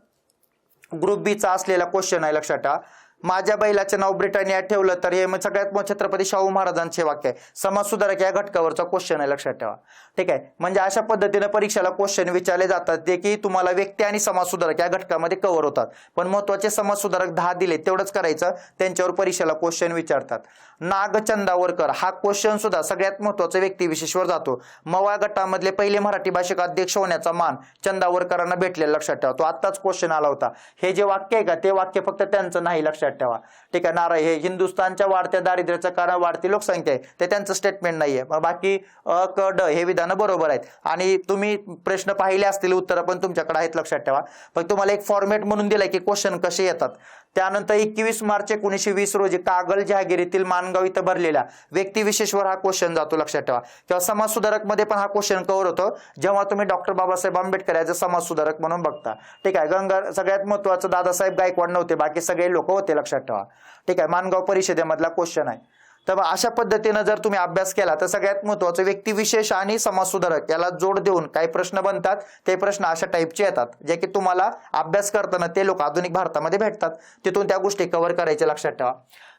ग्रुप बी चा असलेला क्वेश्चन आहे, लक्षात ठेवा. माझ्या बैलाचे नाव ब्रिटानिया ठेवलं तर हे सगळ्यात मोठं छत्रपती शाहू महाराजांचे वाक्य आहे. समाज सुधारक या घटकावरचा क्वेश्चन आहे, लक्षात ठेवा. ठीक आहे, म्हणजे अशा पद्धतीने परीक्षेला क्वेश्चन विचारले जातात जे की तुम्हाला व्यक्ती आणि समाज सुधारक या घटकामध्ये कव्हर होतात. पण महत्वाचे समाज सुधारक 10 दिले तेवढंच करायचं, त्यांच्यावर परीक्षेला क्वेश्चन विचारतात. नाग चंदावरकर हा क्वेश्चन सुद्धा सगळ्यात महत्वाचा व्यक्तिविशेषवर जातो. मवाळ गटामधले पहिले मराठी भाषिक अध्यक्ष होण्याचा मान चंदावरकरांना भेटलेला, लक्षात ठेवा. तो आत्ताच क्वेश्चन आला होता. हे जे वाक्य आहे का ते वाक्य फक्त त्यांचं नाही, लक्षात ठेवा. ठीक आहे, नाराय हे हिंदुस्थानच्या वाढत्या दारिद्र्याचं कारण वाढती लोकसंख्या आहे, ते त्यांचं स्टेटमेंट नाहीये. बाकी क ड हे विधानं बरोबर आहेत आणि तुम्ही प्रश्न पाहिले असतील, उत्तरं पण तुमच्याकडे आहेत, लक्षात ठेवा. पण तुम्हाला एक फॉर्मॅट म्हणून दिलाय की क्वेश्चन कसे येतात. त्यानंतर 21 मार्च 1920 रोजी कागल जहागिरीतील माणगाव इथं भरलेल्या व्यक्तिविशेषवर हा क्वेश्चन जातो, लक्षात ठेवा. किंवा समाज सुधारक मध्ये पण हा क्वेश्चन कव्हर होतो जेव्हा तुम्ही डॉक्टर बाबासाहेब आंबेडकर याचे समाज सुधारक म्हणून बघता. ठीक आहे, सगळ्यात महत्वाचं दादासाहेब गायकवाड नव्हते, बाकी सगळे लोक होते, लक्षात ठेवा. ठीक आहे, माणगाव परिषदेमधला क्वेश्चन आहे. तर अशा पद्धतीनं जर तुम्ही अभ्यास केला तर सगळ्यात महत्वाचं व्यक्तिविशेष आणि समाज सुधारक याला जोड देऊन काही प्रश्न बनतात. ते प्रश्न अशा टाईपचे येतात जे की तुम्हाला अभ्यास करताना ते लोक आधुनिक भारतामध्ये भेटतात, तिथून त्या गोष्टी कव्हर करायच्या, लक्षात ठेवा.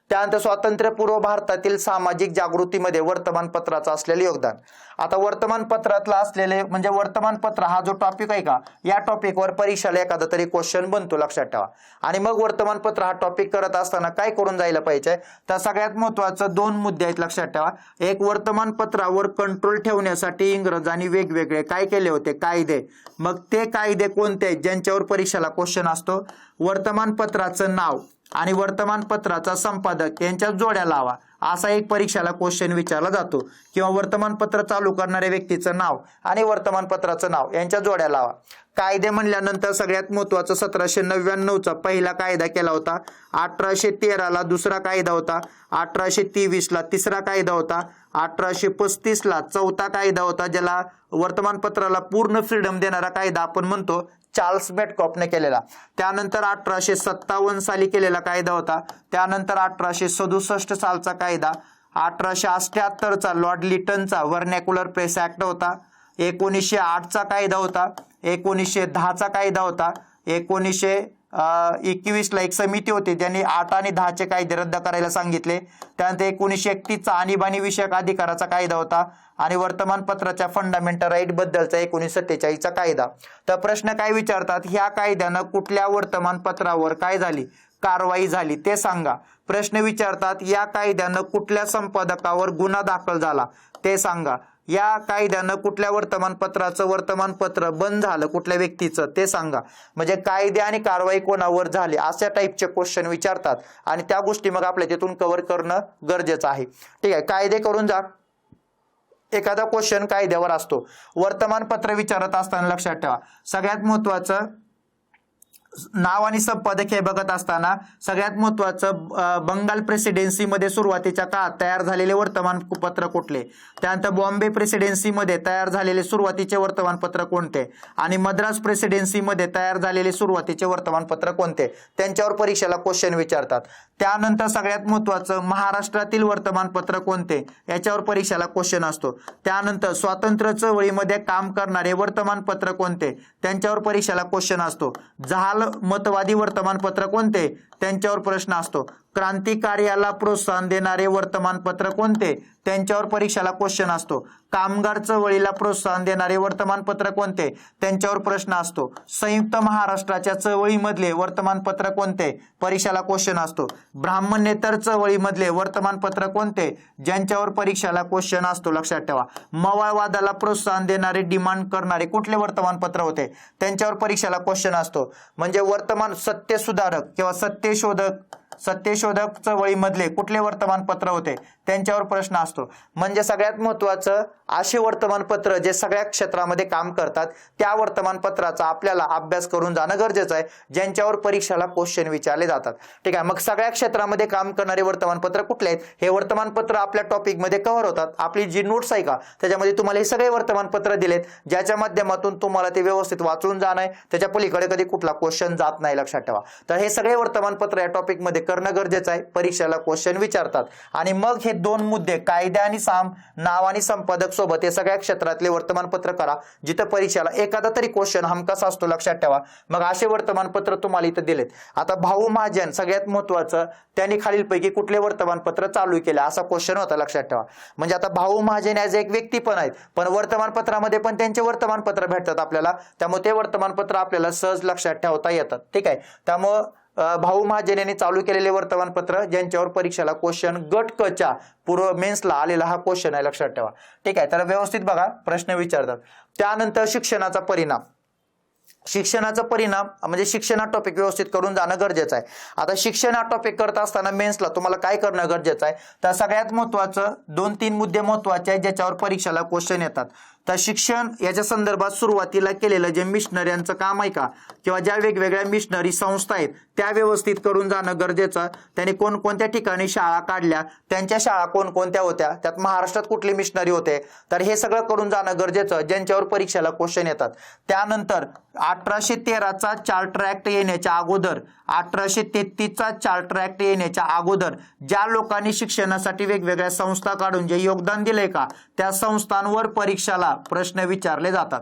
त्यानंतर स्वातंत्र्यपूर्व भारतातील सामाजिक जागृतीमध्ये वर्तमानपत्राचं असलेले योगदान. आता वर्तमानपत्रातला असलेले म्हणजे वर्तमानपत्र हा जो टॉपिक आहे का, या टॉपिकवर परीक्षेला एखादा तरी क्वेश्चन बनतो, लक्षात ठेवा. आणि मग वर्तमानपत्र हा टॉपिक करत असताना काय करून जायला पाहिजे, तर सगळ्यात महत्वाचं 2 मुद्दे आहेत, लक्षात ठेवा. एक, वर्तमानपत्रावर कंट्रोल ठेवण्यासाठी इंग्रजांनी वेगवेगळे काय केले होते कायदे. मग ते कायदे कोणते आहेत ज्यांच्यावर परीक्षेला क्वेश्चन असतो. वर्तमानपत्राचं नाव आणि वर्तमानपत्राचा संपादक यांच्या जोड्या लावा, असा एक परीक्षेला क्वेश्चन विचारला जातो. किंवा वर्तमानपत्र चालू करणाऱ्या व्यक्तीचं नाव आणि वर्तमानपत्राचं नाव यांच्या जोड्या लावा. कायदे म्हणल्यानंतर सगळ्यात महत्वाचं 1799चा पहिला कायदा केला होता. 1813ला दुसरा कायदा होता. 1823ला तिसरा कायदा होता. 1835ला चौथा कायदा होता, ज्याला वर्तमानपत्राला पूर्ण फ्रीडम देणारा कायदा आपण म्हणतो, चार्ल्स बेटकॉफने केलेला. त्यानंतर 1857 साली केलेला कायदा होता. त्यानंतर 1867 सालचा कायदा. 1878चा लॉर्ड लिटनचा व्हर्नॅक्युलर प्रेस ऍक्ट होता. 1908चा कायदा होता. 1910चा कायदा होता. 1921ला एक समिती होती ज्यांनी 8 आणि 10चे कायदे रद्द करायला सांगितले. त्यानंतर 1931चा आणीबाणी विषयक अधिकाराचा कायदा होता. आणि वर्तमानपत्राच्या फंडामेंटल राईट बद्दलचा 1947चा कायदा. तर प्रश्न काय विचारतात, ह्या कायद्यानं कुठल्या वर्तमानपत्रावर काय झाली, कारवाई झाली ते सांगा. प्रश्न विचारतात या कायद्यानं कुठल्या संपादकावर गुन्हा दाखल झाला ते सांगा. या कायद्यानं कुठल्या वर्तमानपत्राचं वर्तमानपत्र बंद झालं, कुठल्या व्यक्तीचं ते सांगा. म्हणजे कायदे आणि कारवाई कोणावर झाली अशा टाईपचे क्वेश्चन विचारतात आणि त्या गोष्टी मग आपल्या तिथून कव्हर करणं गरजेचं आहे. ठीक आहे, कायदे करून जा. एखादा क्वेश्चन कायद्यावर असतो. वर्तमानपत्र विचारत असताना लक्षात ठेवा सगळ्यात महत्वाचं नाव आणि संपादक हे बघत असताना सगळ्यात महत्वाचं बंगाल प्रेसिडेन्सीमध्ये सुरुवातीच्या काळात तयार झालेले वर्तमानपत्र कुठले. त्यानंतर बॉम्बे प्रेसिडेन्सीमध्ये तयार झालेले सुरुवातीचे वर्तमानपत्र कोणते आणि मद्रास प्रेसिडेन्सीमध्ये तयार झालेले सुरुवातीचे वर्तमानपत्र कोणते, त्यांच्यावर परीक्षेला क्वेश्चन विचारतात. त्यानंतर सगळ्यात महत्वाचं महाराष्ट्रातील वर्तमानपत्र कोणते याच्यावर परीक्षेला क्वेश्चन असतो. त्यानंतर स्वातंत्र्य चळवळीमध्ये काम करणारे वर्तमानपत्र कोणते त्यांच्यावर परीक्षेला क्वेश्चन असतो. जहाल मतवादी वर्तमानपत्र कोणते त्यांच्यावर प्रश्न असतो. क्रांतिकार्याला प्रोत्साहन देणारे वर्तमानपत्र कोणते त्यांच्यावर परीक्षेला क्वेश्चन असतो. कामगार चळवळीला प्रोत्साहन देणारे वर्तमानपत्र कोणते त्यांच्यावर प्रश्न असतो. संयुक्त महाराष्ट्राच्या चळवळीमधले वर्तमानपत्र कोणते परीक्षेला क्वेश्चन असतो. ब्राह्मणेतर चळवळीमधले वर्तमानपत्र कोणते ज्यांच्यावर परीक्षेला क्वेश्चन असतो. लक्षात ठेवा मवाळवादाला प्रोत्साहन देणारे डिमांड करणारे कुठले वर्तमानपत्र होते त्यांच्यावर परीक्षेला क्वेश्चन असतो. म्हणजे वर्तमान सत्यसुधारक किंवा सत्यशोधक चळवळीमधले कुठले वर्तमानपत्र होते त्यांच्यावर प्रश्न असतो. म्हणजे सगळ्यात महत्वाचं असे वर्तमानपत्र जे सगळ्या क्षेत्रामध्ये काम करतात त्या वर्तमानपत्राचा आपल्याला अभ्यास करून जाणं गरजेचं आहे ज्यांच्यावर परीक्षेला क्वेश्चन विचारले जातात. ठीक आहे, मग सगळ्या क्षेत्रामध्ये काम करणारे वर्तमानपत्र कुठले आहेत हे वर्तमानपत्र आपल्या टॉपिकमध्ये कव्हर होतात. आपली जी नोट्स आहे का त्याच्यामध्ये तुम्हाला हे सगळे वर्तमानपत्र दिलेत ज्याच्या माध्यमातून तुम्हाला ते व्यवस्थित वाचून जाणं आहे. त्याच्या पलीकडे कधी कुठला क्वेश्चन जात नाही, लक्षात ठेवा. तर हे सगळे वर्तमानपत्र या टॉपिकमध्ये करणं गरजेचं आहे, परीक्षेला क्वेश्चन विचारतात. आणि मग हे दोन मुद्दे कायदा आणि साम, नाव आणि संपादक सोबत हे सगळ्या क्षेत्रातले वर्तमानपत्र करा जिथं परीक्षेला एखादा तरी क्वेश्चन हमखास असतो, लक्षात ठेवा. मग असे वर्तमानपत्र तुम्हाला इथं दिलेत. आता भाऊ महाजन सगळ्यात महत्वाचं, त्यांनी खालीलपैकी कुठले वर्तमानपत्र चालू केले असा क्वेश्चन होता, लक्षात ठेवा. म्हणजे आता भाऊ महाजन ॲज एक व्यक्ती पण आहेत, पण वर्तमानपत्रामध्ये पण त्यांचे वर्तमानपत्र भेटतात आपल्याला, त्यामुळे ते वर्तमानपत्र आपल्याला सहज लक्षात ठेवता येतात. ठीक आहे. त्यामुळं भाऊ महाजन यांनी चालू केलेले वर्तमानपत्र ज्यांच्यावर परीक्षेला क्वेश्चन गट क च्या पूर्व मेन्सला आलेला हा क्वेश्चन आहे, लक्षात ठेवा. ठीक आहे. तर व्यवस्थित बघा, प्रश्न विचारतात. त्यानंतर शिक्षणाचा परिणाम. शिक्षणाचा परिणाम म्हणजे शिक्षण हा टॉपिक व्यवस्थित करून जाणं गरजेचं आहे. आता शिक्षण हा टॉपिक करत असताना मेन्सला तुम्हाला काय करणं गरजेचं आहे, तर सगळ्यात महत्वाचं 2-3 मुद्दे महत्वाचे आहेत ज्याच्यावर परीक्षेला क्वेश्चन येतात. तर शिक्षण याच्या संदर्भात सुरुवातीला केलेलं जे मिशनऱ्यांचं काम आहे का, किंवा ज्या वेगवेगळ्या मिशनरी संस्था आहेत त्या व्यवस्थित करून जाणं गरजेचं. त्यांनी कोणकोणत्या ठिकाणी शाळा काढल्या, त्यांच्या शाळा कोणकोणत्या होत्या, त्यात महाराष्ट्रात कुठले मिशनरी होते, तर हे सगळं करून जाणं गरजेचं ज्यांच्यावर परीक्षेला क्वेश्चन येतात. त्यानंतर 1813चा चार्टर ऍक्ट येण्याच्या अगोदर, 1833चा चार्टर ऍक्ट येण्याच्या अगोदर ज्या लोकांनी शिक्षणासाठी वेगवेगळ्या संस्था काढून जे योगदान दिलंय का, त्या संस्थांवर परीक्षेला प्रश्न विचारले जातात.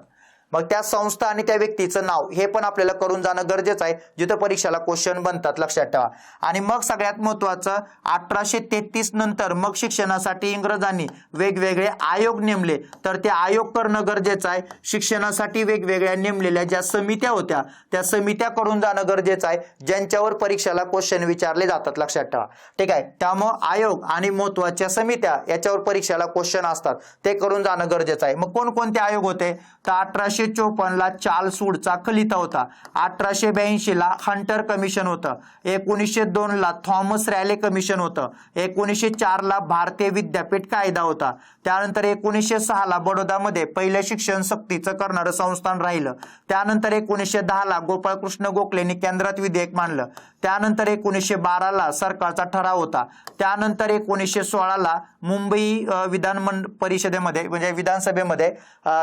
मग त्या संस्था आणि त्या व्यक्तीचं नाव हे पण आपल्याला करून जाणं गरजेचं आहे जिथं परीक्षेला क्वेश्चन बनतात, लक्षात ठेवा. आणि मग सगळ्यात महत्वाचं 1833 नंतर मग शिक्षणासाठी इंग्रजांनी वेगवेगळे आयोग नेमले, तर ते आयोग करणं गरजेचं आहे. शिक्षणासाठी वेगवेगळ्या नेमलेल्या ज्या समित्या होत्या त्या समित्या करून जाणं गरजेचं आहे ज्यांच्यावर परीक्षेला क्वेश्चन विचारले जातात, लक्षात ठेवा. ठीक आहे. त्यामुळे आयोग आणि महत्वाच्या समित्या याच्यावर परीक्षेला क्वेश्चन असतात, ते करून जाणं गरजेचं आहे. मग कोणकोणते आयोग होते, तर 1854ला चार्ल्स वूडचा खलिता होता, 1882ला हंटर कमिशन होतं, 1902ला थॉमस रॅले कमिशन होतं, 1904ला भारतीय विद्यापीठ कायदा होता, त्यानंतर 1906ला बडोदामध्ये पहिलं शिक्षण सक्तीचं करणारं संस्थान राहिलं, त्यानंतर 1910ला गोपाळकृष्ण गोखलेंनी केंद्रात विधेयक मांडलं, त्यानंतर 1912ला सरकारचा ठराव होता, त्यानंतर 1916ला मुंबई विधान परिषदेमध्ये म्हणजे विधानसभेमध्ये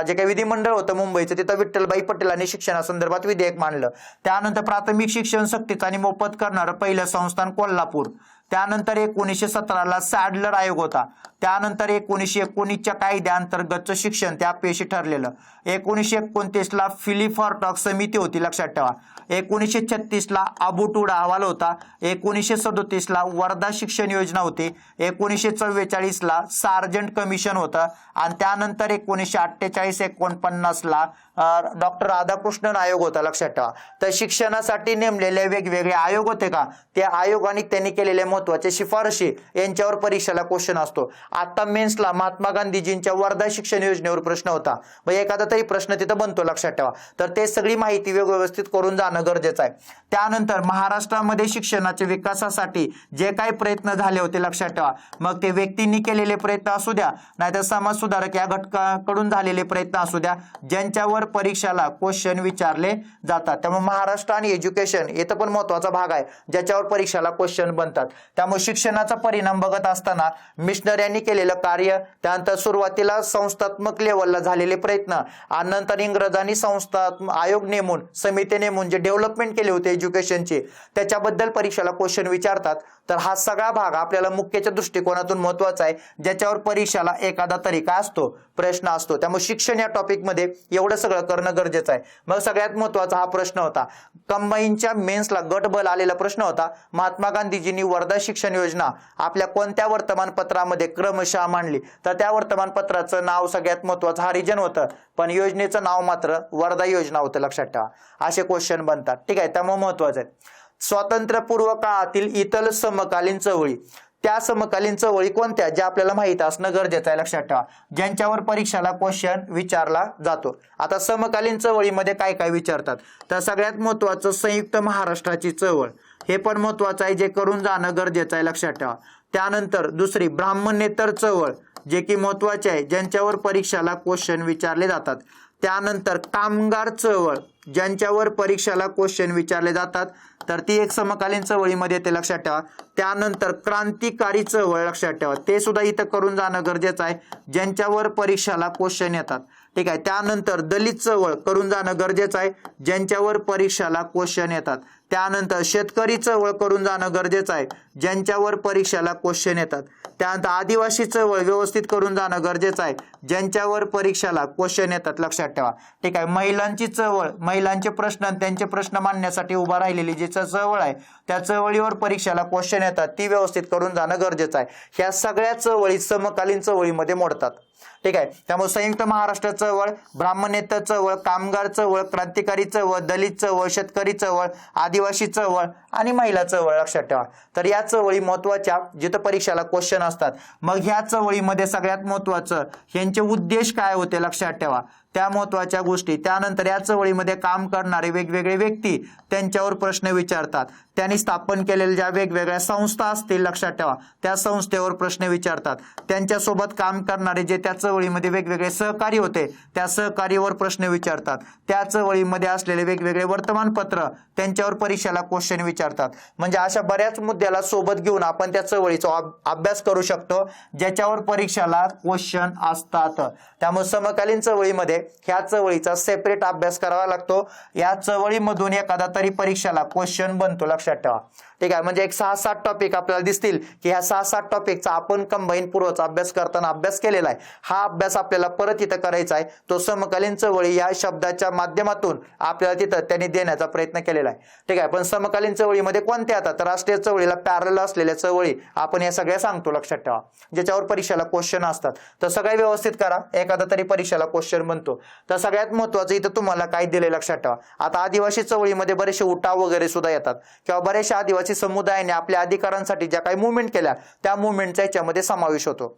जे काही विधिमंडळ होतं मुंबईचं तिथं विठ्ठलभाई पटेलांनी शिक्षणासंदर्भात विधेयक मांडलं, त्यानंतर प्राथमिक शिक्षण सक्तीचं आणि मोफत करणारं पहिलं संस्थान कोल्हापूर, त्यानंतर 1917ला सॅडलर आयोग होता, त्यानंतर 1919च्या कायद्याअंतर्गतचं शिक्षण ते अपयशी ठरलेलं, 1929ला फिलिफॉर्टॉक समिती होती, लक्षात ठेवा, 1936ला अबुटूड अहवाल होता, 1937ला वर्धा शिक्षण योजना होती, 1944ला सार्जंट कमिशन होतं, आणि त्यानंतर 1948-49ला डॉक्टर राधाकृष्णन आयोग होता, लक्षात ठेवा. तर शिक्षणासाठी नेमलेले वेगवेगळे आयोग होते का, त्या आयोगाने त्यांनी केलेल्या महत्वाच्या शिफारशी यांच्यावर परीक्षेला क्वेश्चन असतो. आता मेन्सला महात्मा गांधीजींच्या वर्धा शिक्षण योजनेवर प्रश्न होता, मग एखादा तरी प्रश्न तिथं बनतो, लक्षात ठेवा. तर ते सगळी माहिती व्यवस्थित करून जाणं गरजेचं आहे. त्यानंतर महाराष्ट्रामध्ये शिक्षणाच्या विकासासाठी जे काही प्रयत्न झाले होते, लक्षात ठेवा, मग ते व्यक्तींनी केलेले प्रयत्न असू द्या नाहीतर समाज सुधारक या घटकाकडून झालेले प्रयत्न असू द्या, ज्यांच्यावर परीक्षेला क्वेश्चन विचारले जातात. त्यामुळे महाराष्ट्र आणि एज्युकेशन इथं पण महत्वाचा भाग आहे ज्याच्यावर परीक्षेला क्वेश्चन बनतात. त्यामुळे शिक्षणाचा परिणाम बघत असताना मिशनऱ्यांनी केलेलं कार्य, त्यानंतर सुरुवातीला संस्थात्मक लेवलला झालेले प्रयत्न, आणि नंतर इंग्रजांनी संस्था आयोग नेमून समिती नेमून जे डेव्हलपमेंट केले होते एज्युकेशनचे त्याच्याबद्दल परीक्षेला क्वेश्चन विचारतात. तर हा सगळा भाग आपल्याला मुख्यच्या दृष्टिकोनातून महत्वाचा आहे ज्याच्यावर परीक्षेला एखादा तरी काय असतो, प्रश्न असतो. त्यामुळे शिक्षण या टॉपिक मध्ये एवढं सगळं करणं गरजेचं आहे. मग सगळ्यात महत्वाचा हा प्रश्न होता, कंबाईनच्या मेन्सला गटबल आलेला प्रश्न होता, महात्मा गांधीजींनी वर्धा शिक्षण योजना आपल्या कोणत्या वर्तमानपत्रामध्ये क्रमशः मांडली, तर त्या वर्तमानपत्राचं नाव सगळ्यात महत्वाचं हरिजन होतं, पण योजनेचं नाव मात्र वर्धा योजना होतं, लक्षात ठेवा. असे क्वेश्चन बनतात. ठीक आहे. त्यामुळे महत्वाचं आहे. स्वातंत्र्यपूर्व काळातील इतर समकालीन चळवळी, त्या समकालीन चळवळी कोणत्या ज्या आपल्याला माहित असणं गरजेचं आहे, लक्षात ठेवा, ज्यांच्यावर परीक्षेला क्वेश्चन विचारला जातो. आता समकालीन चळवळीमध्ये काय काय विचारतात, तर सगळ्यात महत्वाचं संयुक्त महाराष्ट्राची चळवळ, हे पण महत्वाचं आहे जे करून जाणं गरजेचं आहे, लक्षात ठेवा. त्यानंतर दुसरी ब्राह्मणेतर चळवळ, जे की महत्वाचे आहे ज्यांच्यावर परीक्षेला क्वेश्चन विचारले जातात. त्यानंतर कामगार चळवळ, ज्यांच्यावर परीक्षेला क्वेश्चन विचारले जातात, तर ती एक समकालीन चळवळीमध्ये येते, लक्षात ठेवा. त्यानंतर क्रांतिकारी चळवळ लक्षात ठेवा, ते सुद्धा इथं करून जाणं गरजेचं आहे, ज्यांच्यावर परीक्षेला क्वेश्चन येतात. ठीक आहे. त्यानंतर दलित चळवळ करून जाणं गरजेचं आहे, ज्यांच्यावर परीक्षेला क्वेश्चन येतात. त्यानंतर शेतकरी चळवळ करून जाणं गरजेचं आहे, ज्यांच्यावर परीक्षेला क्वेश्चन येतात. त्यानंतर आदिवासी चळवळ व्यवस्थित करून जाणं गरजेचं आहे, ज्यांच्यावर परीक्षेला क्वेश्चन येतात, लक्षात ठेवा. ठीक आहे. महिलांची चळवळ, महिलांचे प्रश्न आणि त्यांचे प्रश्न मांडण्यासाठी उभा राहिलेली जी चळवळ आहे, त्या चळवळीवर परीक्षेला क्वेश्चन येतात, ती व्यवस्थित करून जाणं गरजेचं आहे. ह्या सगळ्या चळवळी समकालीन चळवळीमध्ये मोडतात. ठीक आहे. त्यामुळे संयुक्त महाराष्ट्र चळवळ, ब्राह्मणेतर चळवळ, कामगार चळवळ, क्रांतिकारी चळवळ, दलित चळवळ, शेतकरी चळवळ, आदिवासी चळवळ आणि महिला चळवळ, लक्षात ठेवा. तर या चळवळी महत्वाच्या, जिथं परीक्षेला क्वेश्चन असतात. मग ह्या चळवळीमध्ये सगळ्यात महत्वाचं यांचे उद्देश काय होते, लक्षात ठेवा, त्या महत्वाच्या गोष्टी. त्यानंतर या चळवळीमध्ये काम करणारे वेगवेगळे व्यक्ती, त्यांच्यावर प्रश्न विचारतात. त्यांनी स्थापन केलेल्या ज्या वेगवेगळ्या संस्था असतील, लक्षात ठेवा, त्या संस्थेवर प्रश्न विचारतात. त्यांच्यासोबत काम करणारे जे त्या चळवळीमध्ये वेगवेगळे सहकारी होते, त्या सहकारीवर प्रश्न विचारतात. त्या चळवळीमध्ये असलेले वेगवेगळे वर्तमानपत्र, त्यांच्यावर परीक्षेला क्वेश्चन विचारतात. म्हणजे अशा बऱ्याच मुद्द्याला सोबत घेऊन आपण त्या चळवळीचा अभ्यास करू शकतो, ज्याच्यावर परीक्षेला क्वेश्चन असतात. त्यामुळे समकालीन चळवळीमध्ये ह्या चळवळीचा सेपरेट अभ्यास करावा लागतो. या चळवळीमधून एखादा तरी परीक्षेला क्वेश्चन बनतो, लक्षात ठेवा. ठीक आहे. म्हणजे एक 6-7 टॉपिक आपल्याला दिसतील की ह्या 6-7 टॉपिकचा आपण कंबाईन पूर्वचा अभ्यास करताना अभ्यास केलेला आहे. हा अभ्यास आपल्याला परत इथं करायचा आहे. तो समकालीन चळवळी या शब्दाच्या माध्यमातून आपल्याला तिथं त्यांनी देण्याचा प्रयत्न केलेला आहे. ठीक आहे. पण समकालीन चळवळीमध्ये कोणत्या येतात, तर राष्ट्रीय चळवळीला पॅरलल असलेल्या चळवळी आपण या सगळ्या सांगतो, लक्षात ठेवा, ज्याच्यावर परीक्षेला क्वेश्चन असतात. तर सगळे व्यवस्थित करा, एखादा तरी परीक्षेला क्वेश्चन बनतो. तर सगळ्यात महत्वाचं इथं तुम्हाला काय दिले, लक्षात ठेवा. आता आदिवासी चळवळीमध्ये बरेचसे उठाव वगैरे सुद्धा येतात, किंवा बरेचशा आदिवासी समुदायाने आपल्या अधिकारांसाठी ज्या काही मुवमेंट केल्या, त्या मुवमेंटचा याच्यामध्ये समावेश होतो.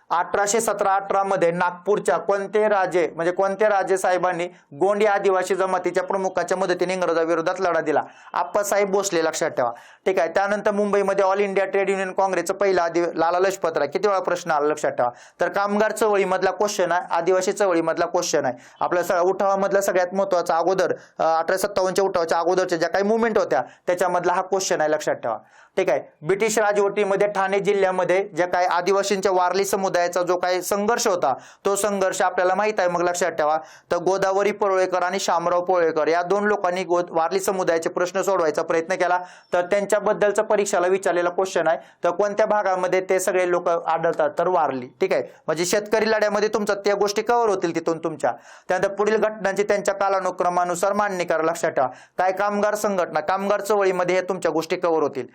1817-18 मध्ये नागपूरच्या कोणते राजे साहेबांनी गोंडी आदिवासी जमातीच्या प्रमुखाच्या मदतीने इंग्रजाविरोधात लढा दिला? आप्पासाहेब भोसले, लक्षात ठेवा. ठीक आहे. त्यानंतर मुंबईमध्ये ऑल इंडिया ट्रेड युनियन काँग्रेसचं पहिला लाला लजपत राय, किती वेळा प्रश्न आला, लक्षात ठेवा. तर कामगार चळवळीमधला क्वेश्चन आहे, आदिवासी चळवळीमधला क्वेश्चन आहे. आपल्या उठावामधला सगळ्यात महत्वाचा अगोदर 1857च्या उठावाच्या अगोदरच्या ज्या काही मुवमेंट होत्या, त्याच्यामधला हा क्वेश्चन आहे, लक्षात ठेवा. ठीक आहे. ब्रिटिश राजवटीमध्ये ठाणे जिल्ह्यामध्ये ज्या काही आदिवासींच्या वारली समुदायाचा जो काही संघर्ष होता, तो संघर्ष आपल्याला माहित आहे. मग लक्षात ठेवा, तर गोदावरी परुळेकर आणि शामराव परुळेकर या दोन लोकांनी वारली समुदायाचे प्रश्न सोडवायचा प्रयत्न केला. तर त्यांच्याबद्दलचा परीक्षेला विचारलेला क्वेश्चन आहे. तर कोणत्या भागामध्ये ते सगळे लोक आढळतात, तर वारली. ठीक आहे. म्हणजे शेतकरी लढ्यामध्ये तुमच्या त्या गोष्टी कव्हर होतील तिथून तुमच्या. त्यानंतर पुढील घटनांची त्यांच्या कालानुक्रमानुसार मांडणी करा, लक्षात ठेवा. काय कामगार संघटना, कामगार चळवळीमध्ये हे तुमच्या गोष्टी कव्हर होतील.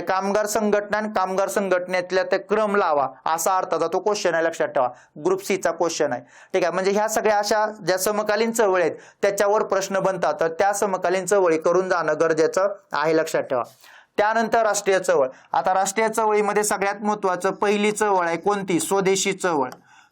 कामगार संघटना आणि कामगार संघटनेतल्या ते क्रम लावा, असा अर्थाचा तो क्वेश्चन आहे, लक्षात ठेवा. ग्रुप सी चा क्वेश्चन आहे. ठीक आहे. म्हणजे ह्या सगळ्या अशा ज्या समकालीन चळवळी आहेत, त्याच्यावर प्रश्न बनतात. तर त्या समकालीन चळवळी करून जाणं गरजेचं आहे, लक्षात ठेवा. त्यानंतर राष्ट्रीय चळवळ. आता राष्ट्रीय चळवळीमध्ये सगळ्यात महत्वाचं पहिली चळवळ आहे कोणती, स्वदेशी चळवळ.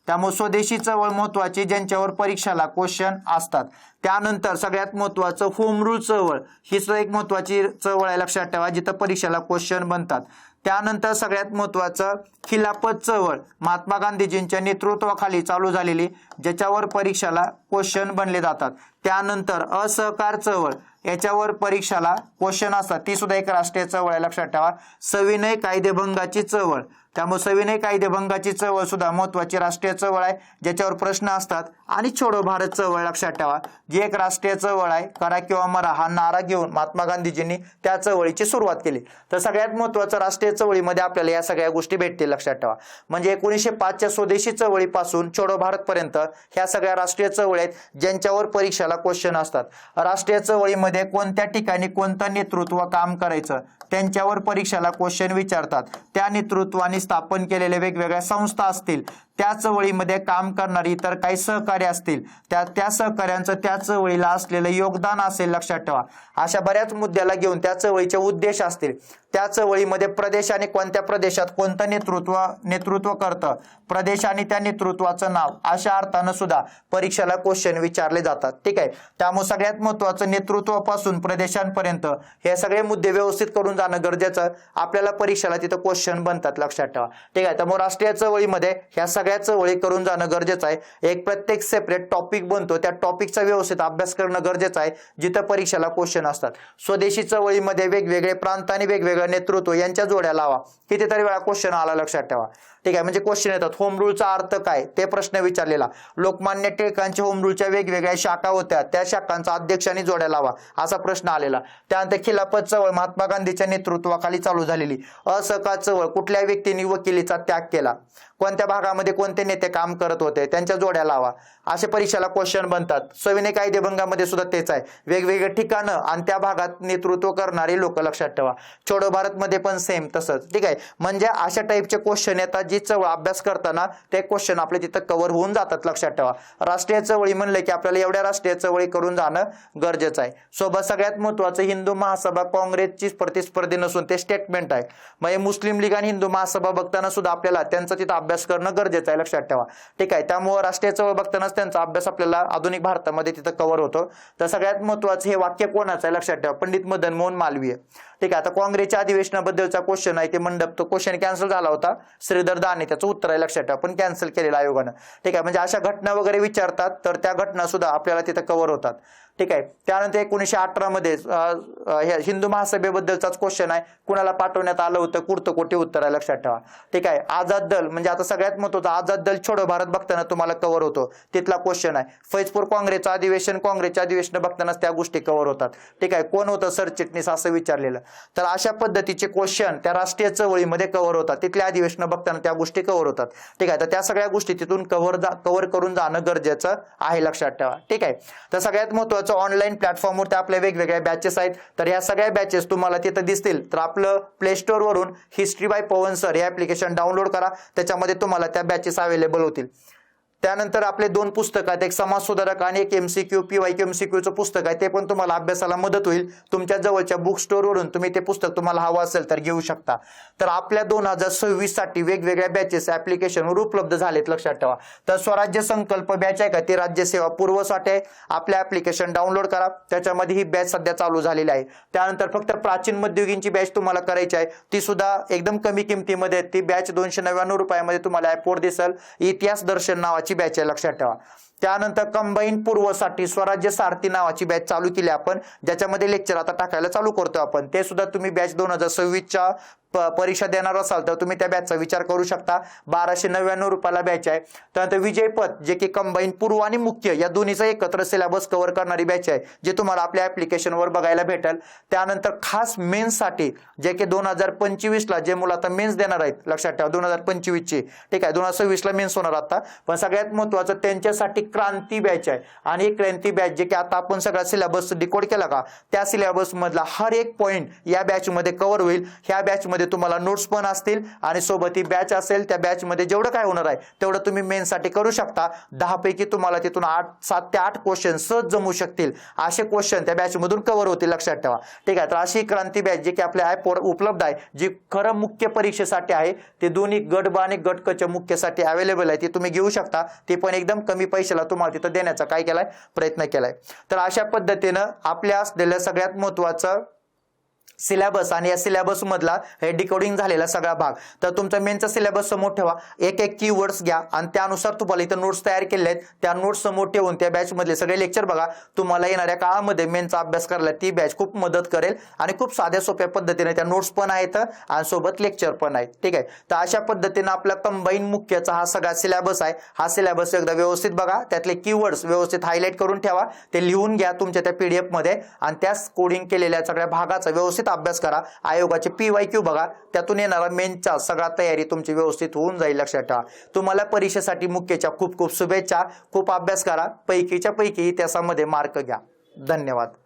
त्यामुळे स्वदेशी चळवळ महत्वाची, ज्यांच्यावर परीक्षेला क्वेश्चन असतात. त्यानंतर सगळ्यात महत्वाचं होम रूल चळवळ, ही सुद्धा एक महत्वाची चळवळ आहे, लक्षात ठेवा, जिथं परीक्षेला क्वेश्चन बनतात. त्यानंतर सगळ्यात महत्वाचं खिलाफत चळवळ, महात्मा गांधीजींच्या नेतृत्वाखाली चालू झालेली, ज्याच्यावर परीक्षेला क्वेश्चन बनले जातात. त्यानंतर असहकार चळवळ, याच्यावर परीक्षेला क्वेश्चन असतात, ती सुद्धा एक राष्ट्रीय चळवळ आहे, लक्षात ठेवा. सविनय कायदेभंगाची चळवळ, त्यामुळे सविनय कायदेभंगाची चळवळ सुद्धा महत्वाची राष्ट्रीय चळवळ आहे, ज्याच्यावर प्रश्न असतात. आणि छोडो भारत चळवळ, लक्षात ठेवा, जी एक राष्ट्रीय चळवळ आहे. करा किंवा मरा हा नारा घेऊन महात्मा गांधीजींनी त्या चळवळीची सुरुवात केली. तर सगळ्यात महत्वाचं राष्ट्रीय चळवळीमध्ये आपल्याला या सगळ्या गोष्टी भेटतील, लक्षात ठेवा. म्हणजे 1905च्या स्वदेशी चळवळीपासून छोडो भारत पर्यंत ह्या सगळ्या राष्ट्रीय चळवळी आहेत, ज्यांच्यावर परीक्षेला क्वेश्चन असतात. राष्ट्रीय चळवळीमध्ये कोणत्या ठिकाणी कोणतं नेतृत्व काम करायचं, त्यांच्यावर परीक्षेला क्वेश्चन विचारतात. त्या नेतृत्वाने स्थापन केलेल्या वेगवेगळ्या संस्था असतील, त्या चळवळीमध्ये काम करणारी इतर काही सहकारी असतील, त्या सहकार्यांचं त्या चळवळीला असलेलं योगदान असेल, लक्षात ठेवा. अशा बऱ्याच मुद्द्याला घेऊन त्या चळवळीचे उद्देश असतील. त्या चळवळीमध्ये प्रदेश आणि कोणत्या प्रदेशात कोणतं नेतृत्व करतं, प्रदेश आणि त्या नेतृत्वाचं नाव, अशा अर्थानं सुद्धा परीक्षेला क्वेश्चन विचारले जातात. ठीक आहे. त्यामुळे सगळ्यात महत्वाचं नेतृत्वापासून प्रदेशांपर्यंत हे सगळे मुद्दे व्यवस्थित करून जाणं गरजेचं. आपल्याला परीक्षेला तिथं क्वेश्चन बनतात, लक्षात ठेवा. ठीक आहे. त्यामुळे राष्ट्रीय चळवळीमध्ये ह्या सगळ्या चळवळी करून जाणं गरजेचं आहे। एक प्रत्येक सेपरेट टॉपिक बनतो, त्या टॉपिकचा व्यवस्थित अभ्यास करणं गरजेचं आहे जिथं परीक्षेला क्वेश्चन असतात। स्वदेशी चळवळीमध्ये वेगवेगळे प्रांत आणि वेगवेगळं नेतृत्व यांच्या जोड्या लावा, कितीतरी वेळा क्वेश्चन आला, लक्षात ठेवा। ठीक आहे, म्हणजे क्वेश्चन येतात, होम रूलचा अर्थ काय ते प्रश्न विचारलेला, लोकमान्य टिळकांच्या होम रूलच्या वेगवेगळ्या शाखा होत्या, त्या शाखांचा अध्यक्षांनी जोड्या लावा असा प्रश्न आलेला। त्यानंतर खिलाफत चळवळ महात्मा गांधीच्या नेतृत्वाखाली चालू झालेली, असहकार चळवळ कुठल्या व्यक्तींनी वकिलीचा त्याग केला, कोणत्या भागामध्ये कोणते नेते काम करत होते, त्यांच्या जोड्या लावा, असे परीक्षेला क्वेश्चन बनतात। सविनय कायदेभंगामध्ये सुद्धा तेच आहे, वेगवेगळे ठिकाणं आणि त्या भागात नेतृत्व करणारे लोक, लक्षात ठेवा। छोडो भारत मध्ये पण सेम तसंच। ठीक आहे, म्हणजे अशा टाईपचे क्वेश्चन येतात जी चळवळ अभ्यास करताना ते क्वेश्चन आपले तिथं कव्हर होऊन जातात, लक्षात ठेवा। राष्ट्रीय चळवळी म्हणले की आपल्याला एवढ्या राष्ट्रीय चळवळी करून जाणं गरजेचं आहे। सोबत सगळ्यात महत्त्वाचं हिंदू महासभा काँग्रेसची प्रतिस्पर्धी नसून ते स्टेटमेंट आहे, म्हणजे मुस्लिम लीग आणि हिंदू महासभा बघताना सुद्धा आपल्याला त्यांचा तिथं अभ्यास करणं गरजेचं आहे, लक्षात ठेवा। ठीक आहे, त्यामुळे राष्ट्रीय चळवळ बघतानाच त्यांचा अभ्यास आपल्याला आधुनिक भारतामध्ये तिथं कव्हर होतो। तर सगळ्यात महत्त्वाचं हे वाक्य कोणाचं आहे, लक्षात ठेवा, पंडित मदन मोहन मालवीय। ठीक आहे, आता काँग्रेसच्या अधिवेशनाबद्दलचा क्वेश्चन आहे ते मंडप, तो क्वेश्चन कॅन्सल झाला होता, श्रीधर दाने त्याचं उत्तर आहे, लक्षात ठेवा, पण कॅन्सल केलेलं आयोगानं। ठीक आहे, म्हणजे अशा घटना वगैरे विचारतात तर त्या घटना सुद्धा आपल्याला तिथं कव्हर होतात। ठीक आहे, त्यानंतर 1918 मध्ये हिंदू महासभेबद्दलचाच क्वेश्चन आहे, कुणाला पाठवण्यात आलं होतं, कुर्तकोटी उत्तर आहे, लक्षात ठेवा। ठीक आहे, आझाद दल म्हणजे आता सगळ्यात महत्त्वाचं आझाद दल छोडो भारत बघताना तुम्हाला कव्हर होतो, तिथला क्वेश्चन आहे। फैजपूर काँग्रेसचं अधिवेशन, काँग्रेसच्या अधिवेशन बघतानाच त्या गोष्टी कव्हर होतात। ठीक आहे, कोण होतं सरचिटणीस असं विचारलेलं, तर अशा पद्धतीचे क्वेश्चन त्या राष्ट्रीय चळवळीमध्ये कव्हर होतात, तिथल्या अधिवेशन बघताना त्या गोष्टी कव्हर होतात। ठीक आहे, तर त्या सगळ्या गोष्टी तिथून कव्हर करून जाणं गरजेचं आहे, लक्षात ठेवा। ठीक आहे, तर सगळ्यात महत्त्वाचं ऑनलाईन प्लॅटफॉर्मवरती आपल्या वेगवेगळ्या बॅचेस आहेत, तर या सगळ्या बॅचेस तुम्हाला तिथं दिसतील, तर आपलं प्ले स्टोर वरून हिस्ट्री बाय पवन सर हे ऍप्लिकेशन डाउनलोड करा, त्याच्यामध्ये तुम्हाला त्या बॅचेस अवेलेबल होतील। त्यानंतर आपले 2 पुस्तक आहेत, एक समाज सुधारक आणि एक MCQ PYQ MCQचं पुस्तक आहे, ते पण तुम्हाला अभ्यासाला मदत होईल। तुमच्या जवळच्या बुक स्टोर वरून तुम्ही ते पुस्तक तुम्हाला हवं असेल तर घेऊ शकता। तर आपल्या 2026 साठी वेगवेगळ्या बॅचेस ऍप्लिकेशनवर उपलब्ध झालेत, लक्षात ठेवा। तर स्वराज्य संकल्प बॅच आहे का, ती राज्यसेवा पूर्वसाठी आहे, आपल्या ऍप्लिकेशन डाउनलोड करा, त्याच्यामध्ये ही बॅच सध्या चालू झालेली आहे। त्यानंतर फक्त प्राचीन मध्ययुगीनची बॅच तुम्हाला करायची आहे, ती सुद्धा एकदम कमी किमतीमध्ये, ती बॅच 299 रुपयामध्ये तुम्हाला ॲपवर दिसेल, इतिहास दर्शन नावाची बॅच आहे, लक्षात ठेवा। त्यानंतर कंबाईन पूर्वसाठी स्वराज्य सारथी नावाची बॅच चालू केली आपण, ज्याच्यामध्ये लेक्चर आता टाकायला चालू करतो आपण, ते सुद्धा तुम्ही बॅच 2026च्या परीक्षा देणार असाल तर तुम्ही त्या बॅचचा विचार करू शकता, 1299 रुपयाला बॅच आहे। त्यानंतर विजयपथ जे की कंबाईन पूर्व आणि मुख्य या दोन्हीचा एकत्र सिलेबस कव्हर करणारी बॅच आहे, जे तुम्हाला आपल्या ऍप्लिकेशनवर बघायला भेटेल। त्यानंतर खास मेन्स साठी जे की 2025 ला जे मुलं आता मेन्स देणार आहेत, लक्षात ठेवा 2025 ची, ठीक आहे, 2026 ला मेन्स होणार आता, पण सगळ्यात महत्त्वाचं त्यांच्यासाठी क्रांती बॅच आहे। आणि क्रांती बॅच जे की आता आपण सगळा सिलेबस डिकोड केला का, त्या सिलेबस मधला हर एक पॉइंट या बॅच मध्ये कव्हर होईल। ह्या बॅच मध्ये तुम्हाला नोट्स पण असतील आणि सोबत ही बॅच असेल, त्या बॅच मध्ये जेवढं काय होणार आहे तेवढं तुम्ही मेन्स साठी करू शकता। 10 पैकी तुम्हाला तिथून 7 ते 8 क्वेश्चन सहज जमू शकतील, असे क्वेश्चन त्या बॅच मधून कव्हर होतील, लक्षात ठेवा। ठीक आहे, तर अशी क्रांती बॅच जी की आपल्या ॲपवर उपलब्ध आहे, जी खरं मुख्य परीक्षेसाठी आहे, ते दोन्ही गट ब आणि गट क च्या मुख्यसाठी अवेलेबल आहे, ती तुम्ही घेऊ शकता, ती पण एकदम कमी पैशाला तुम्हाला तिथं देण्याचा काय केलाय, प्रयत्न केलाय। तर अशा पद्धतीनं आपल्या असलेलं सगळ्यात महत्त्वाचं सिलेबस आणि या सिलेबस मधला हे डिकोडिंग झालेला सगळा भाग, तर तुमचा मेनचा सिलेबस समोर ठेवा, एक एक कीवर्ड्स घ्या आणि त्यानुसार तुम्हाला इथं नोट्स तयार केले आहेत, त्या नोट्स समोर ठेवून त्या बॅच मधले सगळे लेक्चर बघा, तुम्हाला येणाऱ्या काळामध्ये मेनचा अभ्यास करायला ती बॅच खूप मदत करेल आणि खूप साध्या सोप्या पद्धतीने त्या नोट्स पण आहेत आणि सोबत लेक्चर पण आहेत। ठीक आहे, तर अशा पद्धतीने आपला कंबाईन मुख्यचा हा सगळा सिलेबस आहे, हा सिलेबस एकदा व्यवस्थित बघा, त्यातले कीवर्ड्स व्यवस्थित हायलाइट करून ठेवा, ते लिहून घ्या तुमच्या त्या PDF मध्ये आणि त्या कोडिंग केलेल्या सगळ्या भागाचा व्यवस्थित अभ्यास करा। आयोगाचे PYQ बघा, त्यातून येणारा मेनचा सगळा तयारी तुमची व्यवस्थित होऊन जाईल, लक्षात ठेवा। तुम्हाला परीक्षेसाठी मुख्यच्या खूप खूप शुभेच्छा, खूप अभ्यास करा, पैकीच्या पैकी त्यामध्ये मार्क घ्या। धन्यवाद।